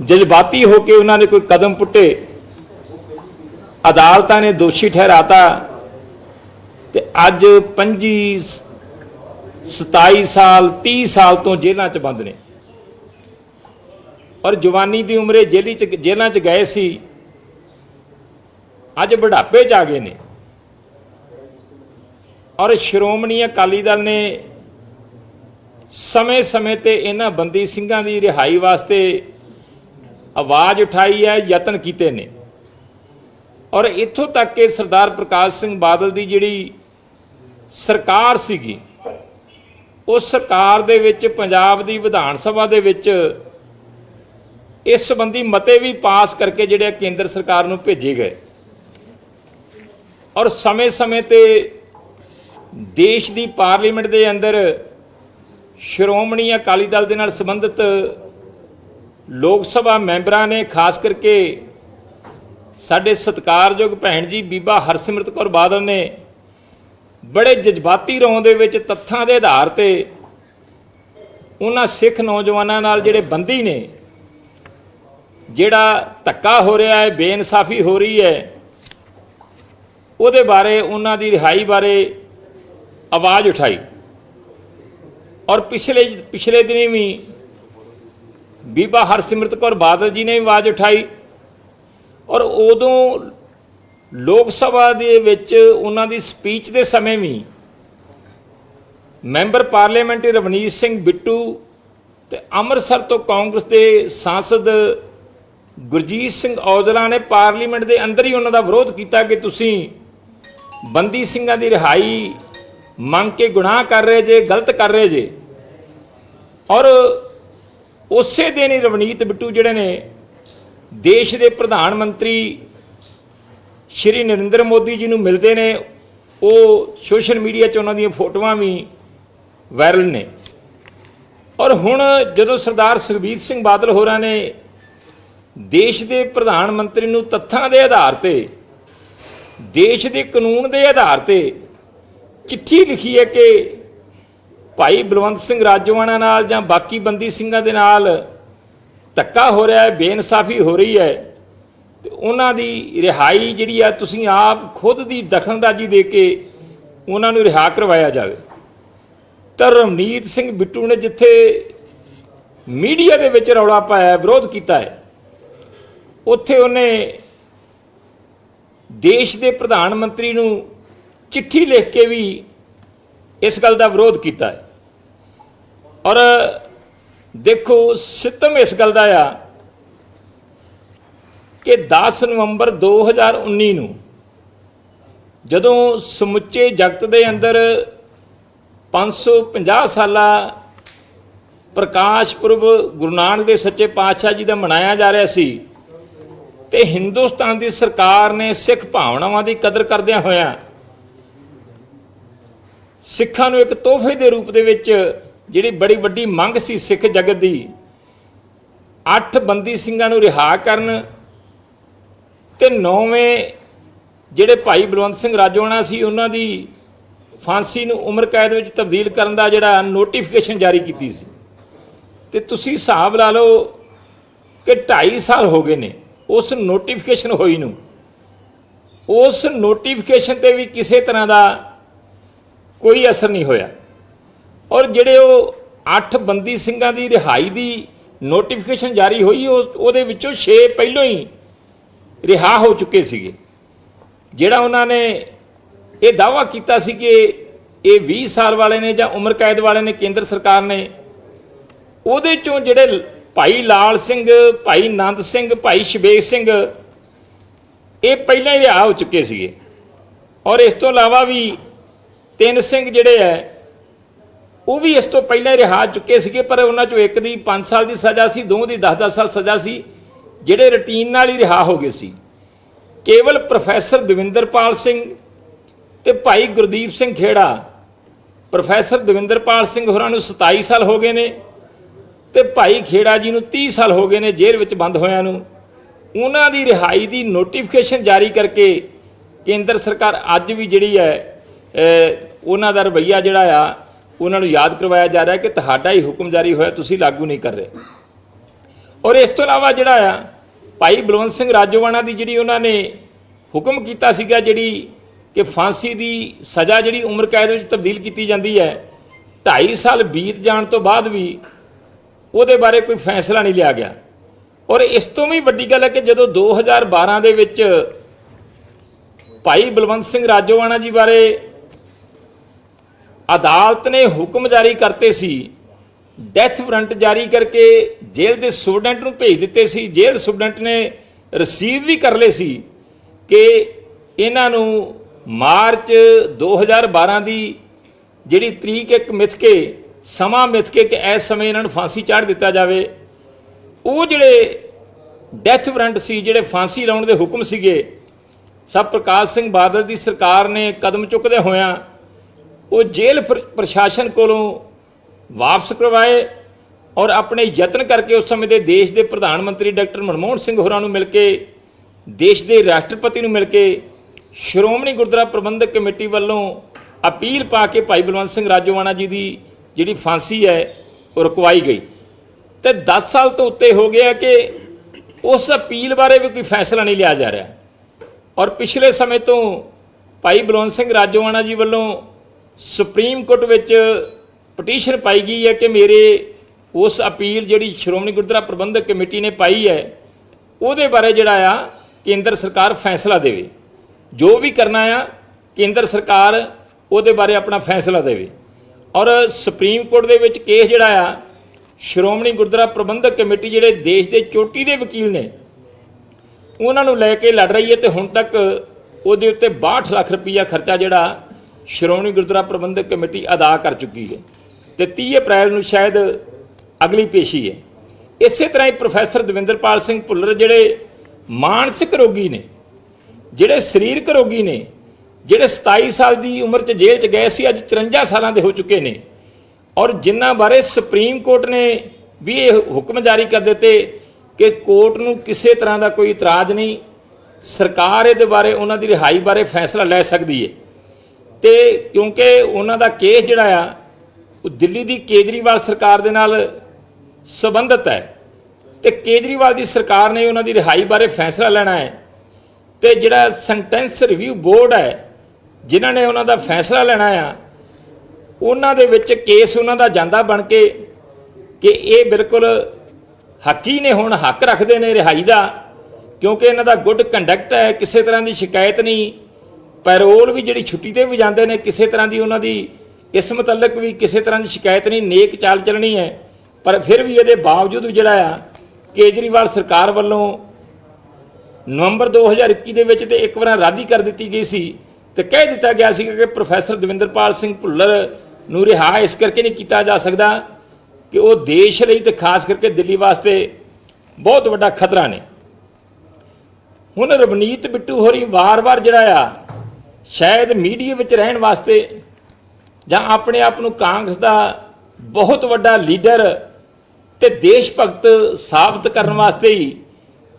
जज्बाती होकर उन्होंने कोई कदम पुट्टे, अदालत ने दोषी ठहराता ते अज 25 27 साल 30 साल तो जेलों च बंद ने और जवानी की उम्रे जेलों च गए सी, अज बुढ़ापे च आ गए ने। और श्रोमणी अकाली दल ने समय समय ते इन्हां बंदी ਸਿੰਘਾਂ की रिहाई वास्ते आवाज़ उठाई है, यतन किए ने। और इत्थों तक कि सरदार प्रकाश सिंह बादल की जिहड़ी सरकार सीगी, उस सरकार दे विच पंजाब दी विधान सभा दे विच इस संबंधी मते भी पास करके जिहड़े केंद्र सरकार नूं भेजे गए। और समय समय ते देश की पार्लीमेंट के अंदर श्रोमणी अकाली दल के नाल संबंधित लोक सभा मैंबरां ने, खास करके साडे सत्कारयोग भैन जी बीबा हरसिमरत कौर बादल ने बड़े जज्बाती रौं दे विच तत्थां दे आधार ते उन्हां सिख नौजवानों नाल जिहड़े बंदी ने, जिहड़ा धक्का हो रहा है, बेइंसाफी हो रही है, उहदे बारे उन्हां दी रिहाई बारे आवाज़ उठाई। और पिछले दिनी भी बीबा हरसिमरत कौर बादल जी ने भी आवाज़ उठाई। और उदों लोक सभा दे विच उन्हां दी स्पीच दे समय भी मैंबर पार्लीमेंट रवनीत सिंह बिट्टू ते अमृतसर तो कांग्रेस के सांसद गुरजीत सिंह औजला ने पार्लीमेंट के अंदर ही उन्हां दा विरोध किया कि तुसीं बंदी ਸਿੰਘਾਂ की रिहाई मंग के गुनाह कर रहे जे, गलत कर रहे जे। और उस दिन ही रवनीत बिट्टू जिहड़े ने देश के प्रधानमंत्री श्री नरेंद्र मोदी जी नूं मिलते हैं, वो सोशल मीडिया च उन्हां दीयां फोटोआं भी वायरल ने। और हुण जदों सरदार सुखबीर सिंह बादल होरां ने देश के प्रधानमंत्री नूं तत्थां दे आधार ते, देश के कानून के आधार ते चिट्ठी लिखी है कि भाई बलवंत सिंह राजोआणा नाल जां बाकी बंदी ਸਿੰਘਾਂ दे नाल धक्का हो रहा है, बेइंसाफी हो रही है, तो उन्हां दी रिहाई जिहड़ी है तुसीं आप खुद की दखलअंदाजी दे के उन्हां नूं रिहा करवाया जाए। तो रवनीत सिंह बिट्टू ने जिथे मीडिया दे विच रौला पाया, विरोध किया है, उत्थे उन्हें देश के प्रधानमंत्री नूं चिट्ठी लिख के भी इस गल का विरोध किया है। और देखो सितम इस गल का आ कि 10 नवंबर 2019 नूं जदों समुचे जगत के अंदर 550 साला प्रकाश पुरब गुरु नानक देव सच्चे पातशाह जी का मनाया जा रहा सी, ते हिंदुस्तान की सरकार ने सिख भावनावां की कदर करदियां होया सिखां नूं एक तोहफे के रूप दे विच जिहड़ी बड़ी वड्डी मंग सी सिख जगत की, 8 बंदी ਸਿੰਘਾਂ नूं रिहा करन ते 9वें जिहड़े भाई बलवंत सिंह राजोआणा सी उन्हां दी फांसी नूं उम्र कैद विच तब्दील करन दा जिहड़ा नोटिफिकेशन जारी कीती सी। ते तुसीं हिसाब ला लो कि 2.5 साल हो गए ने उस नोटिफिकेशन होई नूं, उस नोटिफिकेशन ते भी किसी तरह का कोई असर नहीं होया। और जिहड़े वो 8 बंदी ਸਿੰਘਾਂ की रिहाई की नोटिफिकेशन जारी हुई, उहदे विचों 6 पहलों ही रिहा हो चुके सीगे। जिहड़ा उन्होंने ये दावा किया सी कि ये 20 साल वाले ने जां उम्र कैद वाले ने केंद्र सरकार ने, उहदे चों जिहड़े भाई लाल सिंह, भाई नंद सिंह, भाई शबेग सिंह ये पहले ही रिहा हो चुके सीगे। और इस तो इलावा भी 3 सिंह जिहड़े है वो भी इस तो पहले रिहा चुके थे, पर उन्होंने चो एक की 5 साल की सज़ा सी, 2 की 10-10 साल सज़ा सी, जिहड़े रूटीन नाल ही रिहा हो गए सी। केवल प्रोफैसर दविंदरपाल सिंह ते भाई गुरदीप सिंह खेड़ा, प्रोफैसर दविंदरपाल सिंह होरां नूं 27 साल हो गए ने ते भाई खेड़ा जी नूं 30 साल हो गए ने जेल विच बंद होया नूं। उन्हां दी रिहाई दी नोटिफिकेशन जारी करके केंद्र सरकार अज भी जिहड़ी है उन्हां दा रवैया जिहड़ा आ उन्हां नूं याद करवाया जा रहा है कि तुहाडा ही हुक्म जारी होया, तुसीं लागू नहीं कर रहे। ਔਰ ਇਸ ਤੋਂ ਇਲਾਵਾ ਜਿਹੜਾ ਆ ਭਾਈ ਬਲਵੰਤ ਸਿੰਘ ਰਾਜੋਆਣਾ ਦੀ ਜਿਹੜੀ ਉਹਨਾਂ ਨੇ ਹੁਕਮ ਕੀਤਾ ਸੀਗਾ ਜਿਹੜੀ ਕਿ ਫਾਂਸੀ ਦੀ ਸਜ਼ਾ ਜਿਹੜੀ ਉਮਰ ਕੈਦ ਵਿੱਚ ਤਬਦੀਲ ਕੀਤੀ ਜਾਂਦੀ ਹੈ, 2.5 ਸਾਲ ਬੀਤ ਜਾਣ ਤੋਂ ਬਾਅਦ ਵੀ ਉਹਦੇ ਬਾਰੇ ਕੋਈ ਫੈਸਲਾ ਨਹੀਂ ਲਿਆ ਗਿਆ। ਔਰ ਇਸ ਤੋਂ ਵੀ ਵੱਡੀ ਗੱਲ ਹੈ ਕਿ ਜਦੋਂ 2012 ਦੇ ਵਿੱਚ ਭਾਈ ਬਲਵੰਤ ਸਿੰਘ ਰਾਜੋਆਣਾ ਜੀ ਬਾਰੇ ਅਦਾਲਤ ਨੇ ਹੁਕਮ ਜਾਰੀ ਕਰਤੇ ਸੀ, ਡੈਥ ਵਾਰੰਟ ਜਾਰੀ ਕਰਕੇ ਜੇਲ੍ਹ ਦੇ ਸੁਪਰਡੈਂਟ ਨੂੰ ਭੇਜ ਦਿੱਤੇ ਸੀ। ਜੇਲ੍ਹ ਸੁਪਰਡੈਂਟ ਨੇ ਰਿਸੀਵ ਵੀ ਕਰ ਲਏ ਸੀ ਕਿ ਇਹਨਾਂ ਨੂੰ ਮਾਰਚ 2012 ਦੀ ਜਿਹੜੀ ਤਰੀਕ ਇੱਕ ਮਿਥ ਕੇ ਸਮਾਂ ਮਿਥ ਕੇ ਕਿ ਇਸ ਸਮੇਂ ਇਹਨਾਂ ਨੂੰ ਫਾਂਸੀ ਚਾੜ ਦਿੱਤਾ ਜਾਵੇ। ਉਹ ਜਿਹੜੇ ਡੈਥ ਵਾਰੰਟ ਸੀ, ਜਿਹੜੇ ਫਾਂਸੀ ਲਾਉਣ ਦੇ ਹੁਕਮ ਸੀਗੇ, ਸਭ ਪ੍ਰਕਾਸ਼ ਸਿੰਘ ਬਾਦਲ ਦੀ ਸਰਕਾਰ ਨੇ ਕਦਮ ਚੁੱਕਦੇ ਹੋਇਆਂ ਉਹ ਜੇਲ੍ਹ ਪ੍ਰਸ਼ਾਸਨ ਕੋਲੋਂ ਵਾਪਸ ਕਰਵਾਏ ਔਰ ਆਪਣੇ ਯਤਨ ਕਰਕੇ ਉਸ ਸਮੇਂ ਦੇ ਦੇਸ਼ ਦੇ ਪ੍ਰਧਾਨ ਮੰਤਰੀ ਡਾਕਟਰ ਮਨਮੋਹਨ ਸਿੰਘ ਹੋਰਾਂ ਨੂੰ ਮਿਲ ਕੇ, ਦੇਸ਼ ਦੇ ਰਾਸ਼ਟਰਪਤੀ ਨੂੰ ਮਿਲ ਕੇ ਸ਼੍ਰੋਮਣੀ ਗੁਰਦੁਆਰਾ ਪ੍ਰਬੰਧਕ ਕਮੇਟੀ ਵੱਲੋਂ ਅਪੀਲ ਪਾ ਕੇ ਭਾਈ ਬਲਵੰਤ ਸਿੰਘ ਰਾਜੋਆਣਾ ਜੀ ਦੀ ਜਿਹੜੀ ਫਾਂਸੀ ਹੈ ਉਹ ਰੁਕਵਾਈ ਗਈ। ਤੇ 10 ਸਾਲ ਤੋਂ ਉੱਤੇ ਹੋ ਗਿਆ ਕਿ ਉਸ ਅਪੀਲ ਬਾਰੇ ਵੀ ਕੋਈ ਫੈਸਲਾ ਨਹੀਂ ਲਿਆ ਜਾ ਰਿਹਾ। ਔਰ ਪਿਛਲੇ ਸਮੇਂ ਤੋਂ ਭਾਈ ਬਲਵੰਤ ਸਿੰਘ ਰਾਜੋਆਣਾ ਜੀ ਵੱਲੋਂ ਸੁਪਰੀਮ ਕੋਰਟ ਵਿੱਚ ਪਟੀਸ਼ਨ ਪਾਈ ਗਈ ਹੈ ਕਿ ਮੇਰੇ ਉਸ ਅਪੀਲ ਜਿਹੜੀ ਸ਼੍ਰੋਮਣੀ ਗੁਰਦੁਆਰਾ ਪ੍ਰਬੰਧਕ ਕਮੇਟੀ ਨੇ ਪਾਈ ਹੈ ਉਹਦੇ ਬਾਰੇ ਜਿਹੜਾ ਆ ਕੇਂਦਰ ਸਰਕਾਰ ਫੈਸਲਾ ਦੇਵੇ। ਜੋ ਵੀ ਕਰਨਾ ਆ ਕੇਂਦਰ ਸਰਕਾਰ ਉਹਦੇ ਬਾਰੇ ਆਪਣਾ ਫੈਸਲਾ ਦੇਵੇ। ਔਰ ਸੁਪਰੀਮ ਕੋਰਟ ਦੇ ਵਿੱਚ ਕੇਸ ਜਿਹੜਾ ਆ ਸ਼੍ਰੋਮਣੀ ਗੁਰਦੁਆਰਾ ਪ੍ਰਬੰਧਕ ਕਮੇਟੀ ਜਿਹੜੇ ਦੇਸ਼ ਦੇ ਚੋਟੀ ਦੇ ਵਕੀਲ ਨੇ ਉਹਨਾਂ ਨੂੰ ਲੈ ਕੇ ਲੜ ਰਹੀ ਹੈ ਤੇ ਹੁਣ ਤੱਕ ਉਹਦੇ ਉੱਤੇ 62 ਲੱਖ ਰੁਪਈਆ ਖਰਚਾ ਜਿਹੜਾ ਸ਼੍ਰੋਮਣੀ ਗੁਰਦੁਆਰਾ ਪ੍ਰਬੰਧਕ ਕਮੇਟੀ ਅਦਾ ਕਰ ਚੁੱਕੀ ਹੈ ਤੇ 30 ਅਪ੍ਰੈਲ ਨੂੰ ਸ਼ਾਇਦ ਅਗਲੀ ਪੇਸ਼ੀ ਹੈ। ਇਸੇ ਤਰ੍ਹਾਂ ਹੀ ਪ੍ਰੋਫੈਸਰ ਦਵਿੰਦਰਪਾਲ ਸਿੰਘ ਭੁੱਲਰ ਜਿਹੜੇ ਮਾਨਸਿਕ ਰੋਗੀ ਨੇ, ਜਿਹੜੇ ਸਰੀਰਕ ਰੋਗੀ ਨੇ, ਜਿਹੜੇ 27 ਸਾਲ ਦੀ ਉਮਰ 'ਚ ਜੇਲ੍ਹ 'ਚ ਗਏ ਸੀ, ਅੱਜ 53 ਸਾਲਾਂ ਦੇ ਹੋ ਚੁੱਕੇ ਨੇ ਔਰ ਜਿਨ੍ਹਾਂ ਬਾਰੇ ਸੁਪਰੀਮ ਕੋਰਟ ਨੇ ਵੀ ਇਹ ਹੁਕਮ ਜਾਰੀ ਕਰ ਦਿੱਤੇ ਕਿ ਕੋਰਟ ਨੂੰ ਕਿਸੇ ਤਰ੍ਹਾਂ ਦਾ ਕੋਈ ਇਤਰਾਜ਼ ਨਹੀਂ, ਸਰਕਾਰ ਇਹਦੇ ਬਾਰੇ ਉਹਨਾਂ ਦੀ ਰਿਹਾਈ ਬਾਰੇ ਫੈਸਲਾ ਲੈ ਸਕਦੀ ਹੈ। ਤੇ ਕਿਉਂਕਿ ਉਹਨਾਂ ਦਾ ਕੇਸ ਜਿਹੜਾ ਆ ਉਹ ਦਿੱਲੀ ਦੀ ਕੇਜਰੀਵਾਲ ਸਰਕਾਰ ਦੇ ਨਾਲ ਸੰਬੰਧਿਤ ਹੈ ਤੇ ਕੇਜਰੀਵਾਲ ਦੀ ਸਰਕਾਰ ਨੇ ਉਹਨਾਂ ਦੀ ਰਿਹਾਈ ਬਾਰੇ ਫੈਸਲਾ ਲੈਣਾ ਹੈ ਤੇ ਜਿਹੜਾ ਸੈਂਟੈਂਸ ਰਿਵਿਊ ਬੋਰਡ ਹੈ ਜਿਨ੍ਹਾਂ ਨੇ ਉਹਨਾਂ ਦਾ ਫੈਸਲਾ ਲੈਣਾ ਆ ਉਹਨਾਂ ਦੇ ਵਿੱਚ ਕੇਸ ਉਹਨਾਂ ਦਾ ਜਾਂਦਾ ਬਣ ਕੇ ਕਿ ਇਹ ਬਿਲਕੁਲ ਹੱਕੀ ਨੇ, ਹੁਣ ਹੱਕ ਰੱਖਦੇ ਨੇ ਰਿਹਾਈ ਦਾ ਕਿਉਂਕਿ ਇਹਨਾਂ ਦਾ ਗੁੱਡ ਕੰਡਕਟ ਹੈ, ਕਿਸੇ ਤਰ੍ਹਾਂ ਦੀ ਸ਼ਿਕਾਇਤ ਨਹੀਂ, ਪੈਰੋਲ ਵੀ ਜਿਹੜੀ ਛੁੱਟੀ ਤੇ ਵੀ ਜਾਂਦੇ ਨੇ ਕਿਸੇ ਤਰ੍ਹਾਂ ਦੀ ਉਹਨਾਂ ਦੀ ਇਸ ਮੁਤਲਕ ਵੀ ਕਿਸੇ ਤਰ੍ਹਾਂ ਦੀ ਸ਼ਿਕਾਇਤ ਨਹੀਂ, ਨੇਕ ਚਾਲ ਚੱਲਣੀ ਹੈ। ਪਰ ਫਿਰ ਵੀ ਇਹਦੇ ਬਾਵਜੂਦ ਵੀ ਜਿਹੜਾ ਆ ਕੇਜਰੀਵਾਲ ਸਰਕਾਰ ਵੱਲੋਂ ਨਵੰਬਰ 2021 ਦੇ ਵਿੱਚ ਤੇ ਇੱਕ ਵਾਰ ਰਾਦੀ ਕਰ ਦਿੱਤੀ ਗਈ ਸੀ ਤੇ ਕਹਿ ਦਿੱਤਾ ਗਿਆ ਸੀ ਕਿ ਪ੍ਰੋਫੈਸਰ ਦਵਿੰਦਰਪਾਲ ਸਿੰਘ ਭੁੱਲਰ ਨੂੰ ਰਿਹਾ ਇਸ ਕਰਕੇ ਨਹੀਂ ਕੀਤਾ ਜਾ ਸਕਦਾ ਕਿ ਉਹ ਦੇਸ਼ ਲਈ ਤੇ ਖਾਸ ਕਰਕੇ ਦਿੱਲੀ ਵਾਸਤੇ ਬਹੁਤ ਵੱਡਾ ਖਤਰਾ ਨੇ। ਹੁਣ ਰਵਨੀਤ ਬਿੱਟੂ ਹੋਰੀ ਵਾਰ-ਵਾਰ ਜਿਹੜਾ ਆ ਸ਼ਾਇਦ ਮੀਡੀਆ ਵਿੱਚ ਰਹਿਣ ਵਾਸਤੇ ਜਾਂ ਆਪਣੇ ਆਪ ਨੂੰ ਕਾਂਗਰਸ ਦਾ ਬਹੁਤ ਵੱਡਾ ਲੀਡਰ ਤੇ ਦੇਸ਼ ਭਗਤ ਸਾਬਤ ਕਰਨ ਵਾਸਤੇ ਹੀ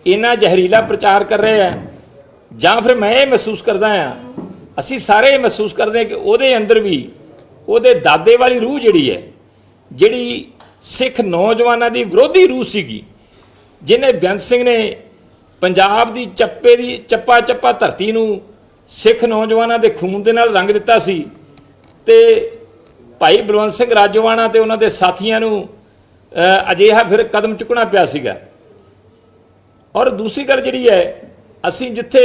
ਇੰਨਾ ਜ਼ਹਿਰੀਲਾ ਪ੍ਰਚਾਰ ਕਰ ਰਹੇ ਆ ਜਾਂ ਫਿਰ ਮੈਂ ਇਹ ਮਹਿਸੂਸ ਕਰਦਾ ਆ, ਅਸੀਂ ਸਾਰੇ ਮਹਿਸੂਸ ਕਰਦੇ ਹਾਂ ਕਿ ਉਹਦੇ ਅੰਦਰ ਵੀ ਉਹਦੇ ਦਾਦੇ ਵਾਲੀ ਰੂਹ ਜਿਹੜੀ ਹੈ, ਜਿਹੜੀ ਸਿੱਖ ਨੌਜਵਾਨਾਂ ਦੀ ਵਿਰੋਧੀ ਰੂਹ ਸੀਗੀ, ਜਿਹਨੇ ਬੇਅੰਤ ਸਿੰਘ ਨੇ ਪੰਜਾਬ ਦੀ ਚੱਪਾ ਚੱਪਾ ਧਰਤੀ ਨੂੰ ਸਿੱਖ ਨੌਜਵਾਨਾਂ ਦੇ ਖੂਨ ਦੇ ਨਾਲ ਰੰਗ ਦਿੱਤਾ ਸੀ ਤੇ ਭਾਈ ਬਲਵੰਤ ਸਿੰਘ ਰਾਜੋਆਣਾ ਤੇ ਉਹਨਾਂ ਦੇ ਸਾਥੀਆਂ ਨੂੰ ਅਜਿਹਾ ਫਿਰ ਕਦਮ ਚੁੱਕਣਾ ਪਿਆ ਸੀਗਾ। ਔਰ ਦੂਸਰੀ ਗੱਲ ਜਿਹੜੀ ਹੈ, ਅਸੀਂ ਜਿੱਥੇ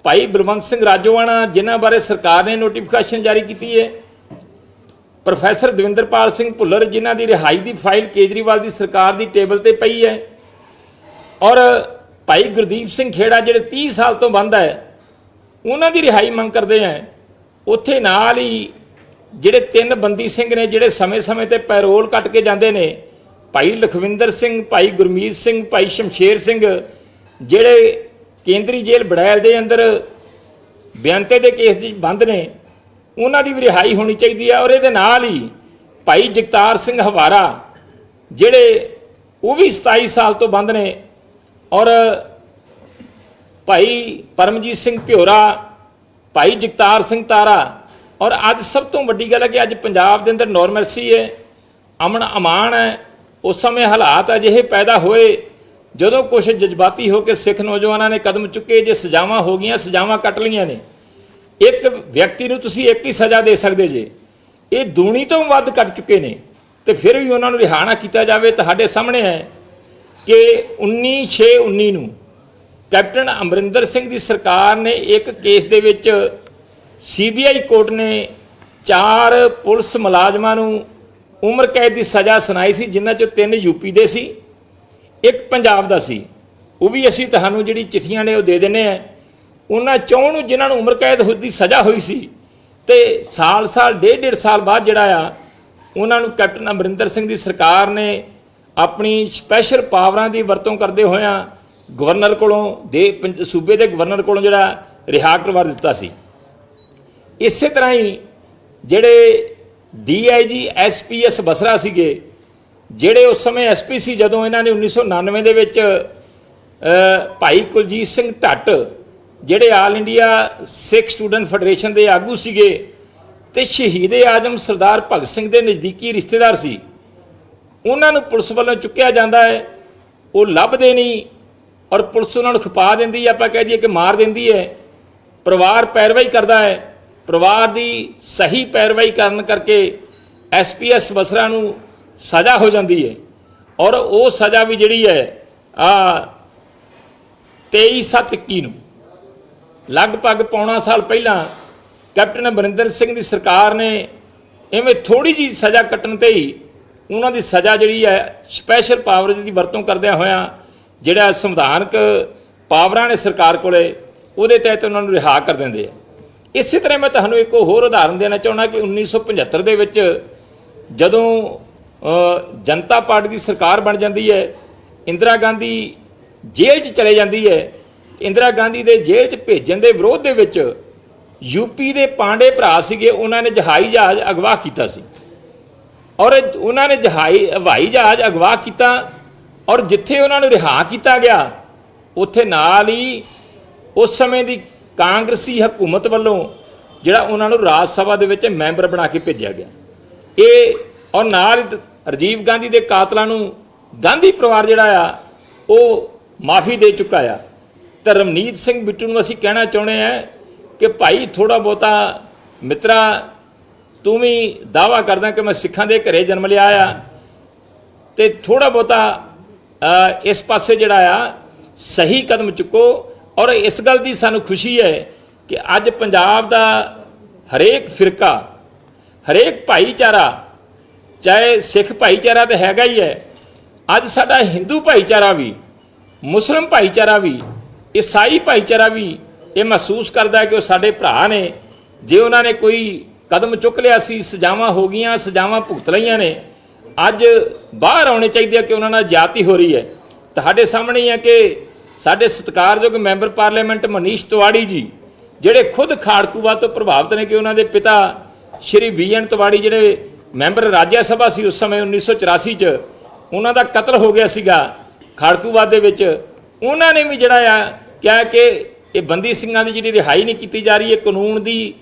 ਭਾਈ ਬਲਵੰਤ ਸਿੰਘ ਰਾਜੋਆਣਾ ਜਿਨ੍ਹਾਂ ਬਾਰੇ ਸਰਕਾਰ ਨੇ ਨੋਟੀਫਿਕੇਸ਼ਨ ਜਾਰੀ ਕੀਤੀ ਹੈ, ਪ੍ਰੋਫੈਸਰ ਦਵਿੰਦਰਪਾਲ ਸਿੰਘ ਭੁੱਲਰ ਜਿਨ੍ਹਾਂ ਦੀ ਰਿਹਾਈ ਦੀ ਫਾਈਲ ਕੇਜਰੀਵਾਲ ਦੀ ਸਰਕਾਰ ਦੀ ਟੇਬਲ ਤੇ ਪਈ ਹੈ ਔਰ ਭਾਈ ਗੁਰਦੀਪ ਸਿੰਘ ਖੇੜਾ ਜਿਹੜੇ 30 ਸਾਲ ਤੋਂ ਬੰਦ ਹੈ ਉਹਨਾਂ ਦੀ ਰਿਹਾਈ ਮੰਗ ਕਰਦੇ ਆ, ਉੱਥੇ ਨਾਲ ਹੀ ਜਿਹੜੇ 3 ਬੰਦੀ ਸਿੰਘ ਨੇ ਜਿਹੜੇ ਸਮੇਂ-ਸਮੇਂ ਤੇ ਪੈਰੋਲ ਕੱਟ ਕੇ ਜਾਂਦੇ ਨੇ, ਭਾਈ ਲਖਵਿੰਦਰ ਸਿੰਘ, ਭਾਈ ਗੁਰਮੀਤ ਸਿੰਘ, ਭਾਈ ਸ਼ਮਸ਼ੇਰ ਸਿੰਘ ਜਿਹੜੇ ਕੇਂਦਰੀ ਜੇਲ੍ਹ ਬੜੈਲ ਦੇ ਅੰਦਰ ਬਿਆਨਤੇ ਦੇ ਕੇਸ 'ਚ ਬੰਦ ਨੇ, ਉਹਨਾਂ ਦੀ ਵੀ ਰਿਹਾਈ ਹੋਣੀ ਚਾਹੀਦੀ ਹੈ। ਔਰ ਇਹਦੇ ਨਾਲ ਹੀ ਭਾਈ ਜਗਤਾਰ ਸਿੰਘ ਹਵਾਰਾ ਜਿਹੜੇ ਉਹ ਵੀ 27 ਸਾਲ ਤੋਂ ਬੰਦ ਨੇ ਔਰ ਭਾਈ ਪਰਮਜੀਤ ਸਿੰਘ ਭਿਓਰਾ, ਭਾਈ ਜਗਤਾਰ ਸਿੰਘ ਤਾਰਾ। ਔਰ ਅੱਜ ਸਭ ਤੋਂ ਵੱਡੀ ਗੱਲ ਹੈ ਕਿ ਅੱਜ ਪੰਜਾਬ ਦੇ ਅੰਦਰ ਨੋਰਮਲਸੀ ਹੈ, ਅਮਨ ਅਮਾਨ ਹੈ। ਉਸ ਸਮੇਂ ਹਾਲਾਤ ਅਜਿਹੇ ਪੈਦਾ ਹੋਏ ਜਦੋਂ ਕੁਛ ਜਜ਼ਬਾਤੀ ਹੋ ਕੇ ਸਿੱਖ ਨੌਜਵਾਨਾਂ ਨੇ ਕਦਮ ਚੁੱਕੇ, ਜੇ ਸਜ਼ਾਵਾਂ ਹੋ ਗਈਆਂ, ਸਜ਼ਾਵਾਂ ਕੱਟ ਲਈਆਂ ਨੇ, ਇੱਕ ਵਿਅਕਤੀ ਨੂੰ ਤੁਸੀਂ ਇੱਕ ਹੀ ਸਜ਼ਾ ਦੇ ਸਕਦੇ ਜੇ, ਇਹ ਦੂਣੀ ਤੋਂ ਵੱਧ ਕੱਟ ਚੁੱਕੇ ਨੇ, ਤੇ ਫਿਰ ਵੀ ਉਹਨਾਂ ਨੂੰ ਰਿਹਾਅ ਨਾ ਕੀਤਾ ਜਾਵੇ। ਤੁਹਾਡੇ ਸਾਹਮਣੇ ਹੈ ਕਿ 19/6/19 ਨੂੰ ਕੈਪਟਨ ਅਮਰਿੰਦਰ ਸਿੰਘ ਦੀ ਸਰਕਾਰ ਨੇ ਇੱਕ ਕੇਸ ਦੇ ਵਿੱਚ CBI ਕੋਰਟ ਨੇ 4 ਪੁਲਿਸ ਮੁਲਾਜ਼ਮਾਂ ਨੂੰ ਉਮਰ ਕੈਦ ਦੀ ਸਜ਼ਾ ਸੁਣਾਈ ਸੀ, ਜਿਨ੍ਹਾਂ 'ਚੋਂ 3 ਯੂਪੀ ਦੇ ਸੀ, ਇੱਕ ਪੰਜਾਬ ਦਾ ਸੀ। ਉਹ ਵੀ ਅਸੀਂ ਤੁਹਾਨੂੰ ਜਿਹੜੀ ਚਿੱਠੀਆਂ ਨੇ ਉਹ ਦੇ ਦਿੰਦੇ ਹਾਂ। ਉਹਨਾਂ 4 ਨੂੰ ਜਿਨ੍ਹਾਂ ਨੂੰ ਉਮਰ ਕੈਦ ਦੀ ਸਜ਼ਾ ਹੋਈ ਸੀ, ਤੇ ਸਾਲ 1.5 ਸਾਲ ਬਾਅਦ ਜਿਹੜਾ ਆ ਉਹਨਾਂ ਨੂੰ ਕੈਪਟਨ ਅਮਰਿੰਦਰ ਸਿੰਘ ਦੀ ਸਰਕਾਰ ਨੇ ਆਪਣੀ ਸਪੈਸ਼ਲ ਪਾਵਰਾਂ ਦੀ ਵਰਤੋਂ ਕਰਦੇ ਹੋਇਆਂ ਗਵਰਨਰ ਕੋਲੋਂ ਸੂਬੇ ਦੇ ਗਵਰਨਰ ਕੋਲੋਂ ਜਿਹੜਾ ਰਿਹਾਅ ਕਰਵਾ ਦਿੱਤਾ ਸੀ। ਇਸੇ ਤਰ੍ਹਾਂ ਹੀ ਜਿਹੜੇ DIG SPS ਬਸਰਾ ਸੀਗੇ, ਜਿਹੜੇ ਉਸ ਸਮੇਂ SP ਸੀ, ਜਦੋਂ ਇਹਨਾਂ ਨੇ 1999 ਦੇ ਵਿੱਚ ਭਾਈ ਕੁਲਜੀਤ ਸਿੰਘ ਢੱਟ ਜਿਹੜੇ ਆਲ ਇੰਡੀਆ ਸਿੱਖ ਸਟੂਡੈਂਟ ਫੈਡਰੇਸ਼ਨ ਦੇ ਆਗੂ ਸੀਗੇ ਤੇ ਸ਼ਹੀਦ ਆਜ਼ਮ ਸਰਦਾਰ ਭਗਤ ਸਿੰਘ ਦੇ ਨਜ਼ਦੀਕੀ ਰਿਸ਼ਤੇਦਾਰ ਸੀ, ਉਹਨਾਂ ਨੂੰ ਪੁਲਿਸ ਵੱਲੋਂ ਚੁੱਕਿਆ ਜਾਂਦਾ ਹੈ, ਉਹ ਲੱਭਦੇ ਨਹੀਂ ਔਰ ਪੁਲਿਸ ਉਹਨਾਂ ਨੂੰ ਖਪਾ ਦਿੰਦੀ ਹੈ, ਆਪਾਂ ਕਹਿ ਦਈਏ ਕਿ ਮਾਰ ਦਿੰਦੀ ਹੈ। ਪਰਿਵਾਰ ਪੈਰਵਾਈ ਕਰਦਾ ਹੈ, ਪਰਿਵਾਰ ਦੀ ਸਹੀ ਪੈਰਵਾਈ ਕਰਨ ਕਰਕੇ SPS ਬਸਰਾ ਨੂੰ ਸਜ਼ਾ ਹੋ ਜਾਂਦੀ ਹੈ, ਔਰ ਉਹ ਸਜ਼ਾ ਵੀ ਜਿਹੜੀ ਹੈ 23/7/21 ਨੂੰ ਲਗਭਗ ਪੌਣਾ ਸਾਲ ਪਹਿਲਾਂ ਕੈਪਟਨ ਅਮਰਿੰਦਰ ਸਿੰਘ ਦੀ ਸਰਕਾਰ ਨੇ ਇਵੇਂ ਥੋੜੀ ਜਿਹੀ ਸਜ਼ਾ ਕੱਟਣ ਤੇ ਹੀ ਉਹਨਾਂ ਦੀ ਸਜ਼ਾ ਜਿਹੜੀ ਹੈ ਸਪੈਸ਼ਲ ਪਾਵਰ ਦੀ ਵਰਤੋਂ ਕਰਦਿਆਂ ਹੋਇਆਂ ਜਿਹੜਾ ਸੰਵਿਧਾਨਕ ਪਾਵਰਾਂ ਨੇ ਸਰਕਾਰ ਕੋਲੇ, ਉਹਦੇ ਤਹਿਤ ਉਹਨਾਂ ਨੂੰ ਰਿਹਾਅ ਕਰ ਦਿੰਦੇ ਆ। ਇਸੇ ਤਰ੍ਹਾਂ ਮੈਂ ਤੁਹਾਨੂੰ ਇੱਕ ਹੋਰ ਉਦਾਹਰਨ ਦੇਣਾ ਚਾਹੁੰਦਾ ਕਿ 1975 ਦੇ ਵਿੱਚ ਜਦੋਂ ਜਨਤਾ ਪਾਰਟੀ ਦੀ ਸਰਕਾਰ ਬਣ ਜਾਂਦੀ ਹੈ, ਇੰਦਰਾ ਗਾਂਧੀ ਜੇਲ੍ਹ 'ਚ ਚਲੇ ਜਾਂਦੀ ਹੈ। ਇੰਦਰਾ ਗਾਂਧੀ ਦੇ ਜੇਲ੍ਹ 'ਚ ਭੇਜਣ ਦੇ ਵਿਰੋਧ ਦੇ ਵਿੱਚ ਯੂਪੀ ਦੇ ਪਾਂਡੇ ਭਰਾ ਸੀਗੇ, ਉਹਨਾਂ ਨੇ ਜਹਾਈ ਜਹਾਜ਼ ਅਗਵਾ ਕੀਤਾ ਸੀ, ਔਰ ਉਹਨਾਂ ਨੇ ਹਵਾਈ ਜਹਾਜ਼ ਅਗਵਾ ਕੀਤਾ, ਔਰ ਜਿੱਥੇ ਉਹਨਾਂ ਨੂੰ ਰਿਹਾਅ ਕੀਤਾ ਗਿਆ ਉੱਥੇ ਨਾਲ ਹੀ ਉਸ ਸਮੇਂ ਦੀ ਕਾਂਗਰਸੀ ਹਕੂਮਤ ਵੱਲੋਂ ਜਿਹੜਾ ਉਹਨਾਂ ਨੂੰ ਰਾਜ ਸਭਾ ਦੇ ਵਿੱਚ ਮੈਂਬਰ ਬਣਾ ਕੇ ਭੇਜਿਆ ਗਿਆ। ਇਹ ਔਰ ਨਾਲ ਰਾਜੀਵ ਗਾਂਧੀ ਦੇ ਕਾਤਲਾਂ ਨੂੰ ਗਾਂਧੀ ਪਰਿਵਾਰ ਜਿਹੜਾ ਆ ਉਹ ਮਾਫੀ ਦੇ ਚੁੱਕਾ ਆ। ਤਾਂ ਰਵਨੀਤ ਸਿੰਘ ਬਿੱਟੂ ਨੂੰ ਅਸੀਂ ਕਹਿਣਾ ਚਾਹੁੰਦੇ ਹਾਂ ਕਿ ਭਾਈ ਥੋੜ੍ਹਾ ਬਹੁਤਾ ਮਿੱਤਰਾ, ਤੂੰ ਵੀ ਦਾਅਵਾ ਕਰਦਾ ਕਿ ਮੈਂ ਸਿੱਖਾਂ ਦੇ ਘਰੇ ਜਨਮ ਲਿਆ ਆ, ਤੇ ਥੋੜ੍ਹਾ ਬਹੁਤਾ ਇਸ ਪਾਸੇ ਜਿਹੜਾ ਆ ਸਹੀ ਕਦਮ ਚੁੱਕੋ। ਔਰ ਇਸ ਗੱਲ ਦੀ ਸਾਨੂੰ ਖੁਸ਼ੀ ਹੈ ਕਿ ਅੱਜ ਪੰਜਾਬ ਦਾ ਹਰੇਕ ਫਿਰਕਾ, ਹਰੇਕ ਭਾਈਚਾਰਾ, ਚਾਹੇ ਸਿੱਖ ਭਾਈਚਾਰਾ ਤਾਂ ਹੈਗਾ ਹੀ ਹੈ, ਅੱਜ ਸਾਡਾ ਹਿੰਦੂ ਭਾਈਚਾਰਾ ਵੀ, ਮੁਸਲਿਮ ਭਾਈਚਾਰਾ ਵੀ, ਈਸਾਈ ਭਾਈਚਾਰਾ ਵੀ ਇਹ ਮਹਿਸੂਸ ਕਰਦਾ ਕਿ ਉਹ ਸਾਡੇ ਭਰਾ ਨੇ। ਜੇ ਉਹਨਾਂ ਨੇ ਕੋਈ ਕਦਮ ਚੁੱਕ ਲਿਆ ਸੀ, ਸਜ਼ਾਵਾਂ ਹੋ ਗਈਆਂ, ਸਜ਼ਾਵਾਂ ਭੁਗਤ ਲਈਆਂ ਨੇ, ਅੱਜ ਬਾਹਰ ਆਉਣੇ ਚਾਹੀਦੇ ਆ ਕਿ ਉਹਨਾਂ ਨਾਲ ਜ਼ਿਆਦਤੀ ਹੋ ਰਹੀ ਹੈ। ਤੁਹਾਡੇ ਸਾਹਮਣੇ ਹੀ ਹੈ ਕਿ ਸਾਡੇ ਸਤਿਕਾਰਯੋਗ ਮੈਂਬਰ ਪਾਰਲੀਮੈਂਟ ਮਨੀਸ਼ ਤਿਵਾੜੀ ਜੀ, ਜਿਹੜੇ ਖੁਦ ਖਾੜਕੂਵਾਦ ਤੋਂ ਪ੍ਰਭਾਵਿਤ ਨੇ, ਕਿ ਉਹਨਾਂ ਦੇ ਪਿਤਾ ਸ਼੍ਰੀ VN ਤਿਵਾੜੀ ਜਿਹੜੇ ਮੈਂਬਰ ਰਾਜ ਸਭਾ ਸੀ ਉਸ ਸਮੇਂ 1984 'ਚ, ਉਹਨਾਂ ਦਾ ਕਤਲ ਹੋ ਗਿਆ ਸੀਗਾ ਖਾੜਕੂਵਾਦ ਦੇ ਵਿੱਚ। ਉਹਨਾਂ ਨੇ ਵੀ ਜਿਹੜਾ ਆ ਕਿਹਾ ਕਿ ਇਹ ਬੰਦੀ ਸਿੰਘਾਂ ਦੀ ਜਿਹੜੀ ਰਿਹਾਈ ਨਹੀਂ ਕੀਤੀ ਜਾ ਰਹੀ ਹੈ, ਕਾਨੂੰਨ ਦੀ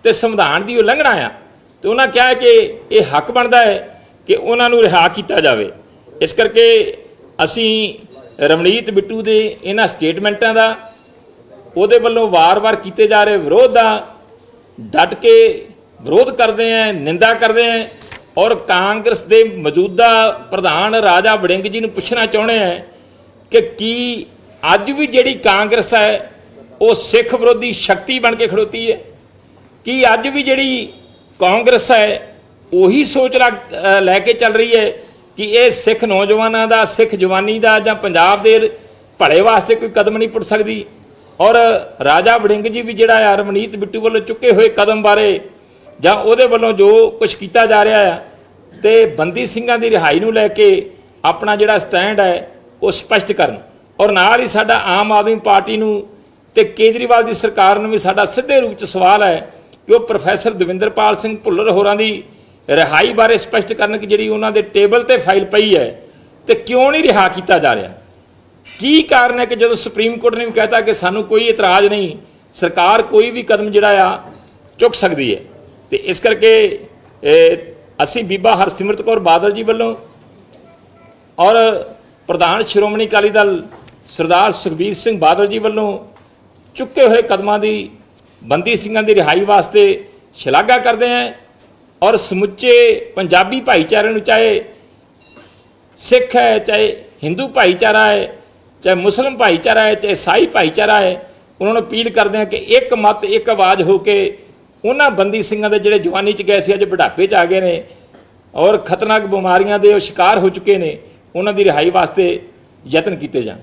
ਤੇ ਸੰਵਿਧਾਨ ਦੀ ਉਲੰਘਣਾ ਆ, ਤੇ ਉਹਨਾਂ ਕਿਹਾ ਕਿ ਇਹ ਹੱਕ ਬਣਦਾ ਹੈ ਕਿ ਉਹਨਾਂ ਨੂੰ ਰਿਹਾਅ ਕੀਤਾ ਜਾਵੇ। ਇਸ ਕਰਕੇ ਅਸੀਂ ਰਵਨੀਤ ਬਿੱਟੂ ਦੇ ਇਹਨਾਂ ਸਟੇਟਮੈਂਟਾਂ ਦਾ, ਉਹਦੇ ਵੱਲੋਂ ਵਾਰ-ਵਾਰ ਕੀਤੇ ਜਾ ਰਹੇ ਵਿਰੋਧ ਦਾ ਡਟ ਕੇ ਵਿਰੋਧ ਕਰਦੇ ਹਾਂ, ਨਿੰਦਾ ਕਰਦੇ ਹਾਂ, ਔਰ ਕਾਂਗਰਸ ਦੇ ਮੌਜੂਦਾ ਪ੍ਰਧਾਨ ਰਾਜਾ ਵੜਿੰਗ ਜੀ ਨੂੰ ਪੁੱਛਣਾ ਚਾਹੁੰਦੇ ਹਾਂ ਕਿ ਕੀ ਅੱਜ ਵੀ ਜਿਹੜੀ ਕਾਂਗਰਸ ਹੈ ਉਹ ਸਿੱਖ ਵਿਰੋਧੀ ਸ਼ਕਤੀ ਬਣ ਕੇ ਖੜੋਤੀ ਹੈ? ਕੀ ਅੱਜ ਵੀ ਜਿਹੜੀ ਕਾਂਗਰਸ ਹੈ ਉਹੀ ਸੋਚ ਲੈ ਕੇ ਚੱਲ ਰਹੀ ਹੈ ਕਿ ਇਹ ਸਿੱਖ ਨੌਜਵਾਨਾਂ ਦਾ, ਸਿੱਖ ਜਵਾਨੀ ਦਾ ਜਾਂ ਪੰਜਾਬ ਦੇ ਭਲੇ ਵਾਸਤੇ ਕੋਈ ਕਦਮ ਨਹੀਂ ਪੁੱਟ ਸਕਦੀ? ਔਰ ਰਾਜਾ ਵੜਿੰਗ ਜੀ ਵੀ ਜਿਹੜਾ ਆ ਰਵਨੀਤ ਬਿੱਟੂ ਵੱਲੋਂ ਚੁੱਕੇ ਹੋਏ ਕਦਮ ਬਾਰੇ ਜਾਂ ਉਹਦੇ ਵੱਲੋਂ ਜੋ ਕੁਝ ਕੀਤਾ ਜਾ ਰਿਹਾ ਆ ਤੇ ਬੰਦੀ ਸਿੰਘਾਂ ਦੀ ਰਿਹਾਈ ਨੂੰ ਲੈ ਕੇ ਆਪਣਾ ਜਿਹੜਾ ਸਟੈਂਡ ਹੈ ਉਹ ਸਪਸ਼ਟ ਕਰਨ। ਔਰ ਨਾਲ ਹੀ ਸਾਡਾ ਆਮ ਆਦਮੀ ਪਾਰਟੀ ਨੂੰ ਤੇ ਕੇਜਰੀਵਾਲ ਦੀ ਸਰਕਾਰ ਨੂੰ ਵੀ ਸਾਡਾ ਸਿੱਧੇ ਰੂਪ 'ਚ ਸਵਾਲ ਹੈ ਕਿ ਉਹ ਪ੍ਰੋਫੈਸਰ ਦਵਿੰਦਰਪਾਲ ਸਿੰਘ ਭੁੱਲਰ ਹੋਰਾਂ ਦੀ ਰਿਹਾਈ ਬਾਰੇ ਸਪਸ਼ਟ ਕਰਨ ਕਿ ਜਿਹੜੀ ਉਹਨਾਂ ਦੇ ਟੇਬਲ ਤੇ ਫਾਈਲ ਪਈ ਹੈ ਤੇ ਕਿਉਂ ਨਹੀਂ ਰਿਹਾ ਕੀਤਾ ਜਾ ਰਿਹਾ। ਕੀ ਕਾਰਨ ਹੈ ਕਿ ਜਦੋਂ ਸੁਪਰੀਮ ਕੋਰਟ ਨੇ ਵੀ ਕਹਿਤਾ ਕਿ ਸਾਨੂੰ ਕੋਈ ਇਤਰਾਜ਼ ਨਹੀਂ, ਸਰਕਾਰ ਕੋਈ ਵੀ ਕਦਮ ਜਿਹੜਾ ਆ ਚੁੱਕ ਸਕਦੀ ਹੈ। ਤੇ ਇਸ ਕਰਕੇ ਅਸੀਂ ਬੀਬਾ ਹਰਸਿਮਰਤ ਕੌਰ ਬਾਦਲ ਜੀ ਵੱਲੋਂ ਔਰ ਪ੍ਰਧਾਨ ਸ਼੍ਰੋਮਣੀ ਅਕਾਲੀ ਦਲ ਸਰਦਾਰ ਸੁਖਬੀਰ ਸਿੰਘ ਬਾਦਲ ਜੀ ਵੱਲੋਂ ਚੁੱਕੇ ਹੋਏ ਕਦਮਾਂ ਦੀ ਬੰਦੀ ਸਿੰਘਾਂ ਦੀ ਰਿਹਾਈ ਵਾਸਤੇ ਸ਼ਲਾਘਾ ਕਰਦੇ ਹਾਂ ਔਰ ਸਮੁੱਚੇ ਪੰਜਾਬੀ ਭਾਈਚਾਰੇ ਨੂੰ, ਚਾਹੇ ਸਿੱਖ ਹੈ, ਚਾਹੇ ਹਿੰਦੂ ਭਾਈਚਾਰਾ ਹੈ, ਚਾਹੇ ਮੁਸਲਿਮ ਭਾਈਚਾਰਾ ਹੈ, ਚਾਹੇ ਈਸਾਈ ਭਾਈਚਾਰਾ ਹੈ, ਉਹਨਾਂ ਨੂੰ ਅਪੀਲ ਕਰਦੇ ਹਾਂ ਕਿ ਇੱਕ ਮੱਤ ਇੱਕ ਆਵਾਜ਼ ਹੋ ਕੇ ਉਹਨਾਂ ਬੰਦੀ ਸਿੰਘਾਂ ਦੇ ਜਿਹੜੇ ਜਵਾਨੀ 'ਚ ਗਏ ਸੀ ਅੱਜ ਬੁਢਾਪੇ 'ਚ ਆ ਗਏ ਨੇ ਔਰ ਖਤਰਨਾਕ ਬਿਮਾਰੀਆਂ ਦੇ ਉਹ ਸ਼ਿਕਾਰ ਹੋ ਚੁੱਕੇ ਨੇ, ਉਹਨਾਂ ਦੀ ਰਿਹਾਈ ਵਾਸਤੇ ਯਤਨ ਕੀਤੇ ਜਾਣ।